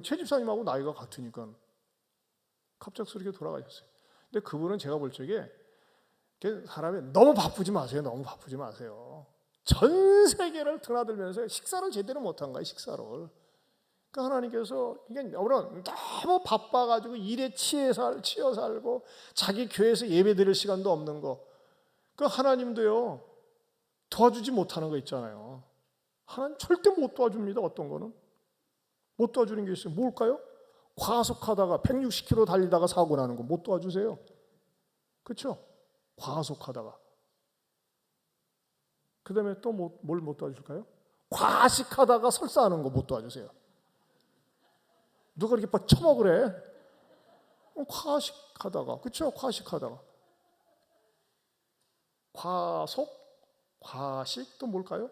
최 집사님하고 나이가 같으니까 갑작스럽게 돌아가셨어요. 근데 그분은 제가 볼 적에 사람이 너무 바쁘지 마세요. 전 세계를 드나들면서 식사를 제대로 못한 거예요. 식사를. 그러니까 하나님께서 여러분 너무 바빠가지고 일에 치여 살고 자기 교회에서 예배 드릴 시간도 없는 거. 그 하나님도요 도와주지 못하는 거 있잖아요. 하나님 절대 못 도와줍니다. 어떤 거는 못 도와주는 게 있어요. 뭘까요? 과속하다가 160km 달리다가 사고 나는 거 못 도와주세요. 그렇죠? 과속하다가. 그 다음에 또 뭘 못 도와줄까요? 과식하다가 설사하는 거 못 도와주세요. 누가 이렇게 막 처먹으래? 과식하다가. 그렇죠? 과식하다가. 과속, 과식, 또 뭘까요?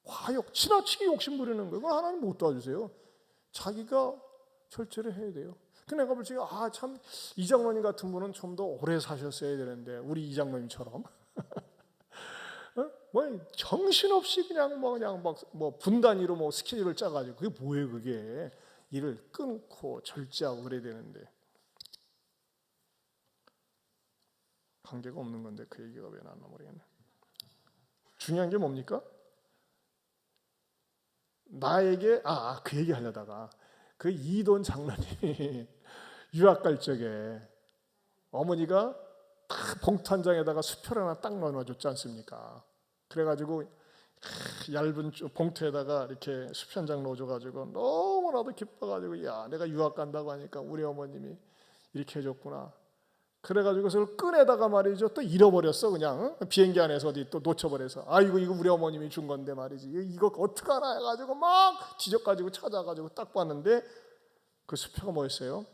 과욕, 지나치게 욕심 부리는 거예요. 하나님 못 도와주세요. 자기가 철저히 해야 돼요. 근데 내가 볼 때 참 이장로님 같은 분은 좀 더 오래 사셨어야 되는데 우리 이장로님처럼 뭐 정신없이 그냥 분 단위로 스케줄을 짜가지고 그게 뭐예요? 그게 일을 끊고 절제하고 그래야 되는데 관계가 없는 건데 그 얘기가 왜 나왔나 모르겠네. 중요한 게 뭡니까? 나에게 그 얘기 하려다가 그 이돈 장로님이 유학 갈 적에 어머니가 딱 봉투 한 장에다가 수표를 하나 딱 넣어줬지 않습니까? 그래가지고 얇은 봉투에다가 이렇게 수표 한 장 넣어줘가지고 너무나도 기뻐가지고 야 내가 유학 간다고 하니까 우리 어머님이 이렇게 해줬구나. 그래가지고 그걸 끈에다가 말이죠 또 잃어버렸어. 그냥 비행기 안에서 어디 또 놓쳐버려서 아이고 이거 우리 어머님이 준 건데 말이지 이거 어떡하나 해가지고 막 뒤적가지고 찾아가지고 딱 봤는데 그 수표가 뭐였어요?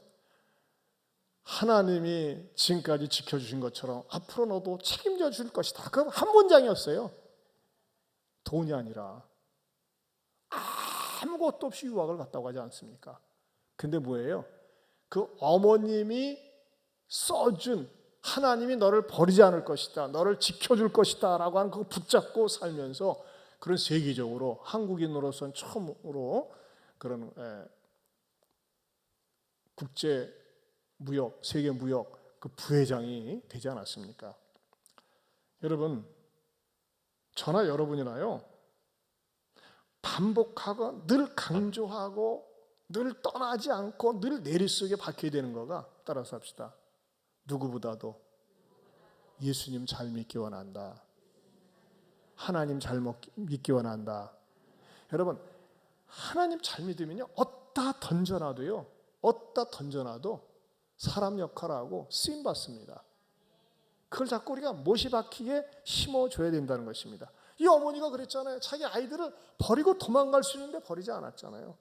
하나님이 지금까지 지켜주신 것처럼 앞으로 너도 책임져 줄 것이다. 그 한 문장이었어요. 돈이 아니라 아무것도 없이 유학을 갔다고 하지 않습니까? 근데 뭐예요? 그 어머님이 써준 하나님이 너를 버리지 않을 것이다. 너를 지켜줄 것이다 라고 하는 그거 붙잡고 살면서 그런 세계적으로 한국인으로서는 처음으로 그런 국제 무역, 세계 무역 그 부회장이 되지 않았습니까? 여러분, 저나 여러분이나요 반복하고 늘 강조하고 늘 떠나지 않고 늘 내리 속에 박혀야 되는 거가 따라서 합시다. 누구보다도 예수님 잘 믿기 원한다. 하나님 잘 믿기 원한다. 여러분, 하나님 잘 믿으면요 어디다 던져놔도 사람 역할하고 쓰임 받습니다. 그걸 자꾸 우리가 못이 박히게 심어줘야 된다는 것입니다. 이 어머니가 그랬잖아요. 자기 아이들을 버리고 도망갈 수 있는데 버리지 않았잖아요.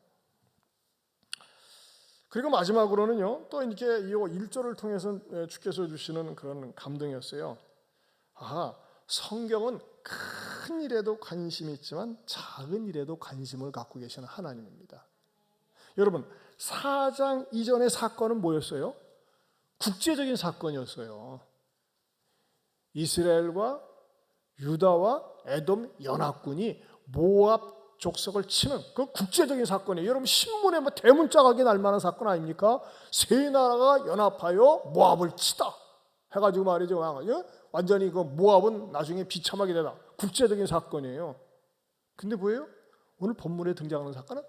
그리고 마지막으로는요, 또 이렇게 이 1절을 통해서 주께서 주시는 그런 감동이었어요. 성경은 큰 일에도 관심이 있지만 작은 일에도 관심을 갖고 계시는 하나님입니다. 여러분, 4장 이전의 사건은 뭐였어요? 국제적인 사건이었어요. 이스라엘과 유다와 에돔 연합군이 모압 족속을 치는 그 국제적인 사건이에요. 여러분 신문에 대문짝하게 날 만한 사건 아닙니까? 세 나라가 연합하여 모압을 치다 해가지고 말이죠. 완전히 그 모압은 나중에 비참하게 되다. 국제적인 사건이에요. 근데 뭐예요? 오늘 본문에 등장하는 사건은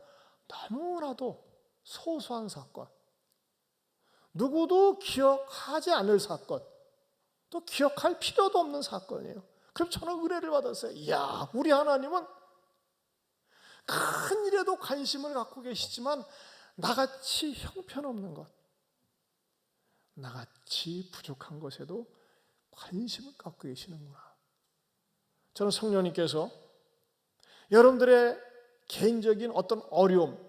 너무나도 소소한 사건. 누구도 기억하지 않을 사건. 또 기억할 필요도 없는 사건이에요. 그럼 저는 은혜를 받았어요. 이야, 우리 하나님은 큰 일에도 관심을 갖고 계시지만 나같이 형편없는 것, 나같이 부족한 것에도 관심을 갖고 계시는구나. 저는 성령님께서 여러분들의 개인적인 어떤 어려움,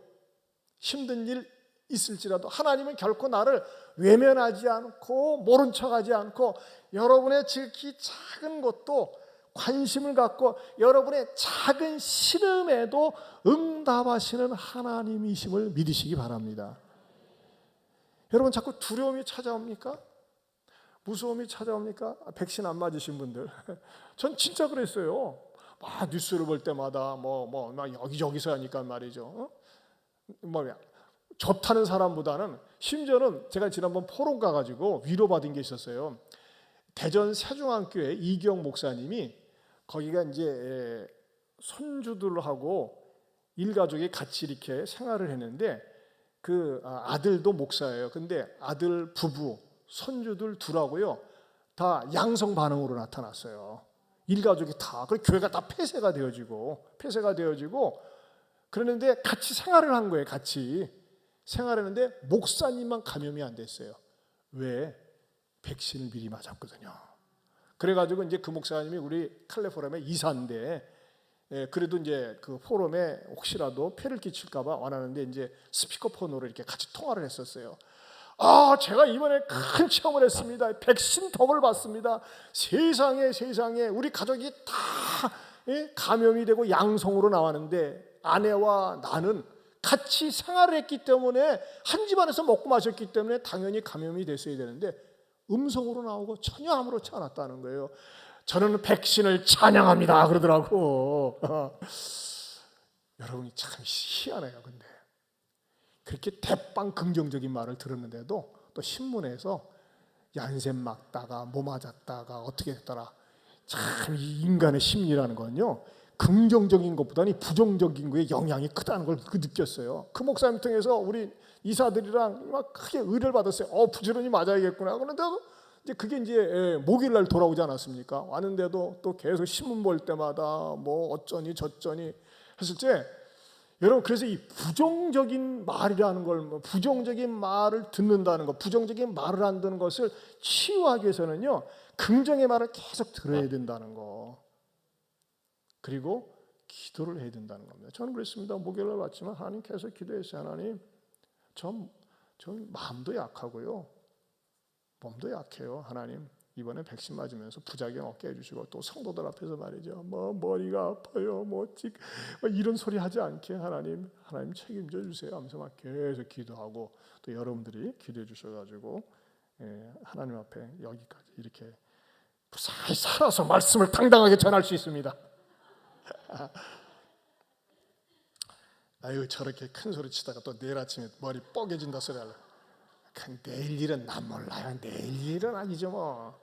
힘든 일 있을지라도 하나님은 결코 나를 외면하지 않고 모른 척하지 않고 여러분의 지극히 작은 것도 관심을 갖고 여러분의 작은 신음에도 응답하시는 하나님이심을 믿으시기 바랍니다. 여러분 자꾸 두려움이 찾아옵니까? 무서움이 찾아옵니까? 백신 안 맞으신 분들 전 진짜 그랬어요. 뉴스를 볼 때마다 여기저기서 하니까 말이죠. 좋다는 사람보다는 심지어는 제가 지난번 포럼 가가지고 위로받은 게 있었어요. 대전 세종안교회 이기영 목사님이 거기가 이제 손주들하고 일가족이 같이 이렇게 생활을 했는데 그 아들도 목사예요. 근데 아들 부부, 손주들 둘하고요 다 양성 반응으로 나타났어요. 일가족이 다. 그 교회가 다 폐쇄가 되어지고 그러는데 같이 생활을 한 거예요. 같이 생활했는데 목사님만 감염이 안 됐어요. 왜? 백신을 미리 맞았거든요. 그래가지고 이제 그 목사님이 우리 칼레포럼의 이사인데 그래도 이제 그 포럼에 혹시라도 폐를 끼칠까봐 원하는데 이제 스피커폰으로 이렇게 같이 통화를 했었어요. 제가 이번에 큰 체험을 했습니다. 백신 덕을 봤습니다. 세상에 우리 가족이 다 감염이 되고 양성으로 나왔는데 아내와 나는 같이 생활을 했기 때문에 한 집안에서 먹고 마셨기 때문에 당연히 감염이 됐어야 되는데 음성으로 나오고 전혀 아무렇지 않았다는 거예요. 저는 백신을 찬양합니다 그러더라고. 여러분이 참 희한해요. 근데 그렇게 대빵 긍정적인 말을 들었는데도 또 신문에서 얀센 맞다가 뭐 맞았다가 어떻게 됐더라. 참 이 인간의 심리라는 건요 긍정적인 것보다는 부정적인 거에 영향이 크다는 걸 느꼈어요. 그 목사님 통해서 우리 이사들이랑 막 크게 의뢰를 받았어요. 부지런히 맞아야겠구나. 그런데도 이제 그게 이제 목요일 날 돌아오지 않았습니까? 왔는데도 또 계속 신문 볼 때마다 뭐 어쩌니 저쩌니 했을 때 여러분 그래서 이 부정적인 말이라는 걸 부정적인 말을 듣는다는 것, 부정적인 말을 안 듣는 것을 치유하기 위해서는요 긍정의 말을 계속 들어야 된다는 거. 그리고 기도를 해야 된다는 겁니다. 저는 그랬습니다. 목요일 날 왔지만 하나님 계속 기도했어요. 하나님 전 마음도 약하고요 몸도 약해요. 하나님 이번에 백신 맞으면서 부작용 없게 해주시고 또 성도들 앞에서 말이죠. 머리가 아파요. 이런 소리 하지 않게 하나님 책임져 주세요 하면서 막 계속 기도하고 또 여러분들이 기도해 주셔가지고 하나님 앞에 여기까지 이렇게 무사히 살아서 말씀을 당당하게 전할 수 있습니다. 아유 저렇게 큰 소리 치다가 또 내일 아침에 머리 뻐개진다 소리 하려. 내일 일은 난 몰라요. 내일 일은 아니죠 뭐.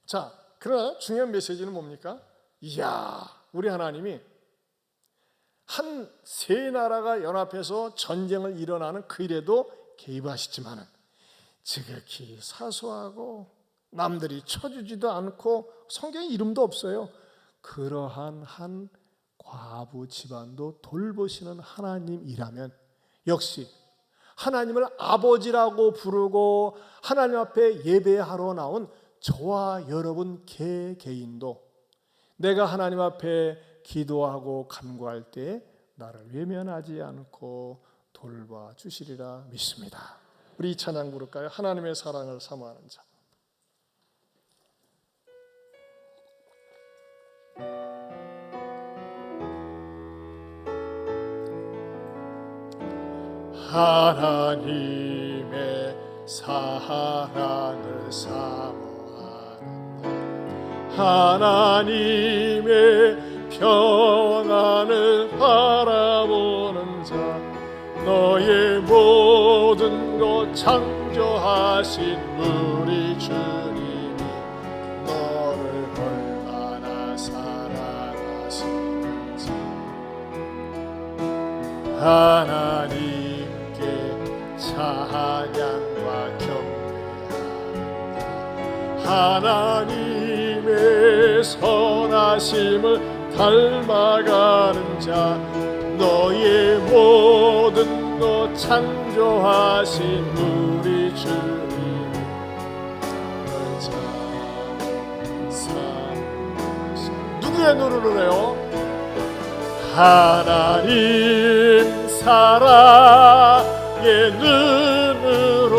자, 그러나 중요한 메시지는 뭡니까? 이야, 우리 하나님이 한 세 나라가 연합해서 전쟁을 일어나는 그 일에도 개입하시지만은 지극히 사소하고 남들이 쳐주지도 않고 성경에 이름도 없어요. 그러한 한 과부 집안도 돌보시는 하나님이라면 역시 하나님을 아버지라고 부르고 하나님 앞에 예배하러 나온 저와 여러분 개개인도 내가 하나님 앞에 기도하고 간구할 때 나를 외면하지 않고 돌봐주시리라 믿습니다. 우리 이 찬양 부를까요? 하나님의 사랑을 사모하는 자. 하나님의 사랑을 사모하는 하나님의 평안을 바라보는 자 너의 모든 것 창조하신 우리 주님이 너를 얼마나 사랑하시는지 하나님 찬양과 경배합니다. 하나님의 선하심을 닮아가는 자 너의 모든 것 창조하신 우리 주님 누구의 눈으로 해요? 하나님 사랑의 눈으로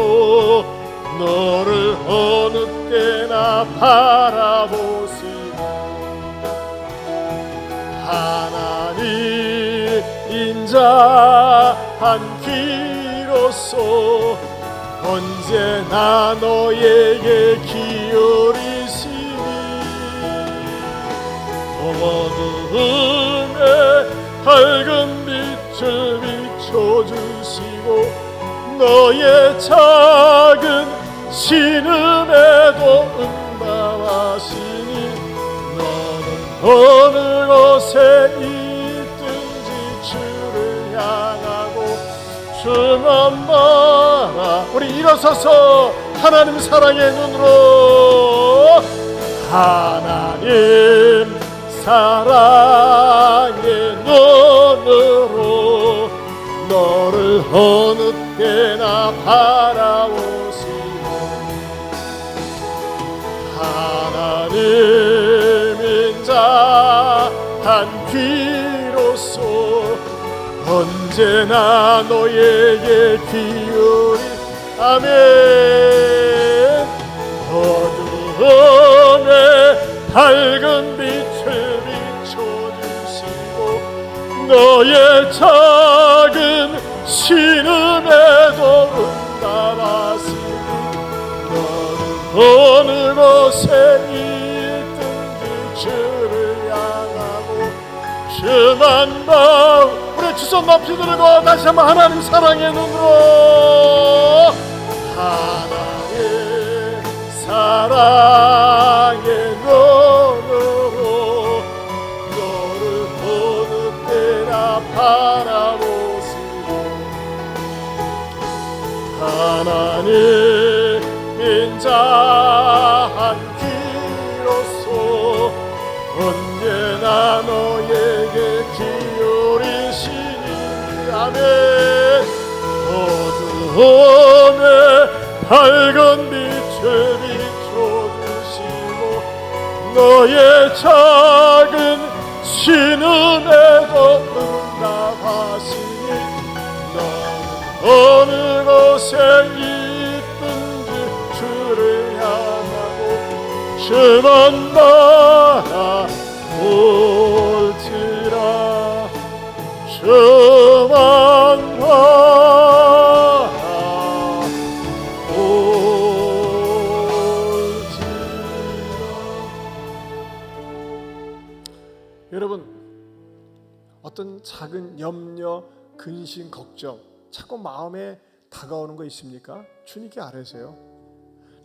너를 어느 때나 바라보시고 하나님 인자한 귀로서 언제나 너에게 기울이시니 어두움에 밝은 빛을 비춰주시고 너의 작은 신음에도 어느 곳에 있든지 주를 향하고 주만 바라. 우리 일어서서 하나님 사랑의 눈으로, 하나님 사랑의 눈으로 너를 어느 때나 바라보시고, 하나님 인자한 귀로서 언제나 너에게 기울이. 아멘. 어두움에 밝은 빛을 비춰주시고 너의 작은 신음에도 응답하시니 너는 어느 곳에 있든지 주를 향하고 주만 봐. 우리 두 손 높이 들고 다시 한번 하나님 사랑의 눈으로, 하나님 사랑의 눈으로 너를 어느 때나 바라보시고, 하나님 인자한 귀로서 언제나 너에게 기울이시니. 아멘. 어두움에 밝은 빛을 비춰주시고 너의 작은 신음에도 응답하시니 너는 어느 곳에 있든지 주를 향하고 주만 바라볼지라. 주만 여러분, 어떤 작은 염려, 근심, 걱정 자꾸 마음에 다가오는 거 있습니까? 주님께 아뢰세요.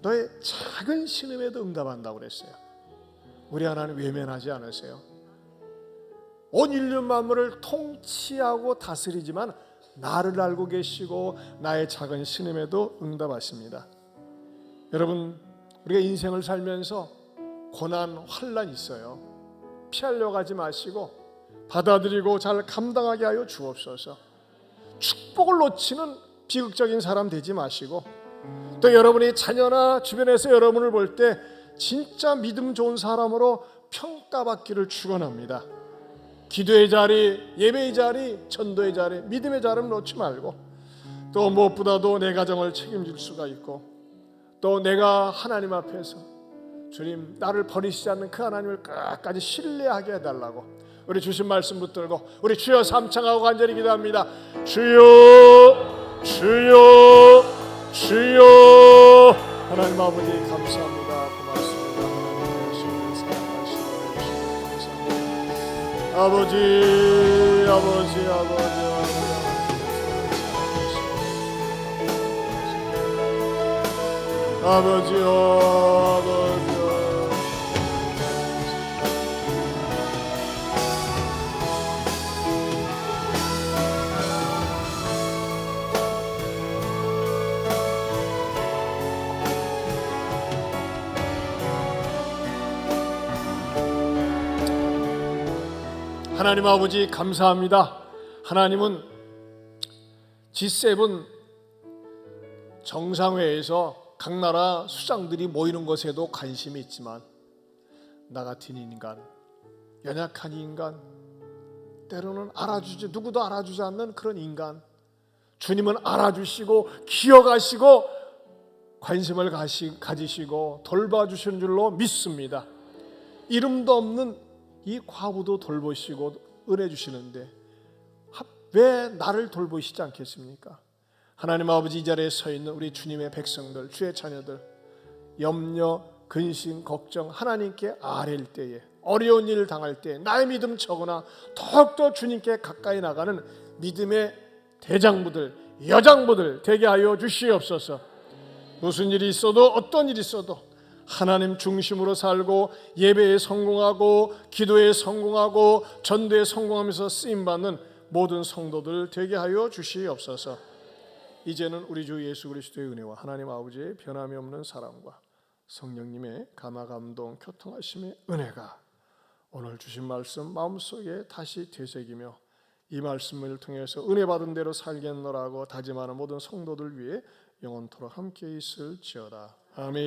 너의 작은 신음에도 응답한다고 그랬어요. 우리 하나님 외면하지 않으세요. 온 인류 만물을 통치하고 다스리지만 나를 알고 계시고 나의 작은 신음에도 응답하십니다. 여러분, 우리가 인생을 살면서 고난, 환난이 있어요. 피하려고 하지 마시고 받아들이고 잘 감당하게 하여 주옵소서. 축복을 놓치는 비극적인 사람 되지 마시고, 또 여러분이 자녀나 주변에서 여러분을 볼 때 진짜 믿음 좋은 사람으로 평가받기를 축원합니다. 기도의 자리, 예배의 자리, 전도의 자리, 믿음의 자리를 놓지 말고, 또 무엇보다도 내 가정을 책임질 수가 있고, 또 내가 하나님 앞에서 주님 나를 버리시지 않는 그 하나님을 끝까지 신뢰하게 해달라고 우리 주신 말씀 붙들고 우리 주여 삼창하고 간절히 기도합니다. 주여, 주여, 주여. 하나님 아버지 감사합니다. 고맙습니다. 하나님 사랑하시고 아버지, 아버지, 아버지, 아버지요, 아버지요. 하나님 아버지 감사합니다. 하나님은 G7 정상회에서 각 나라 수장들이 모이는 것에도 관심이 있지만 나 같은 인간, 연약한 인간, 때로는 누구도 알아주지 않는 그런 인간, 주님은 알아주시고 기억하시고 관심을 가지시고 돌봐주시는 줄로 믿습니다. 이름도 없는 이 과부도 돌보시고 은혜 주시는데 왜 나를 돌보시지 않겠습니까? 하나님 아버지, 이 자리에 서 있는 우리 주님의 백성들, 주의 자녀들, 염려, 근심, 걱정 하나님께 아뢰일 때에, 어려운 일을 당할 때 나의 믿음 적으나 더욱더 주님께 가까이 나가는 믿음의 대장부들, 여장부들 되게 하여 주시옵소서. 무슨 일이 있어도 어떤 일이 있어도 하나님 중심으로 살고 예배에 성공하고 기도에 성공하고 전도에 성공하면서 쓰임받는 모든 성도들 되게 하여 주시옵소서. 이제는 우리 주 예수 그리스도의 은혜와 하나님 아버지의 변함이 없는 사랑과 성령님의 감화 감동 교통하심의 은혜가 오늘 주신 말씀 마음속에 다시 되새기며 이 말씀을 통해서 은혜 받은 대로 살겠노라고 다짐하는 모든 성도들 위해 영원토록 함께 있을지어다. 아멘.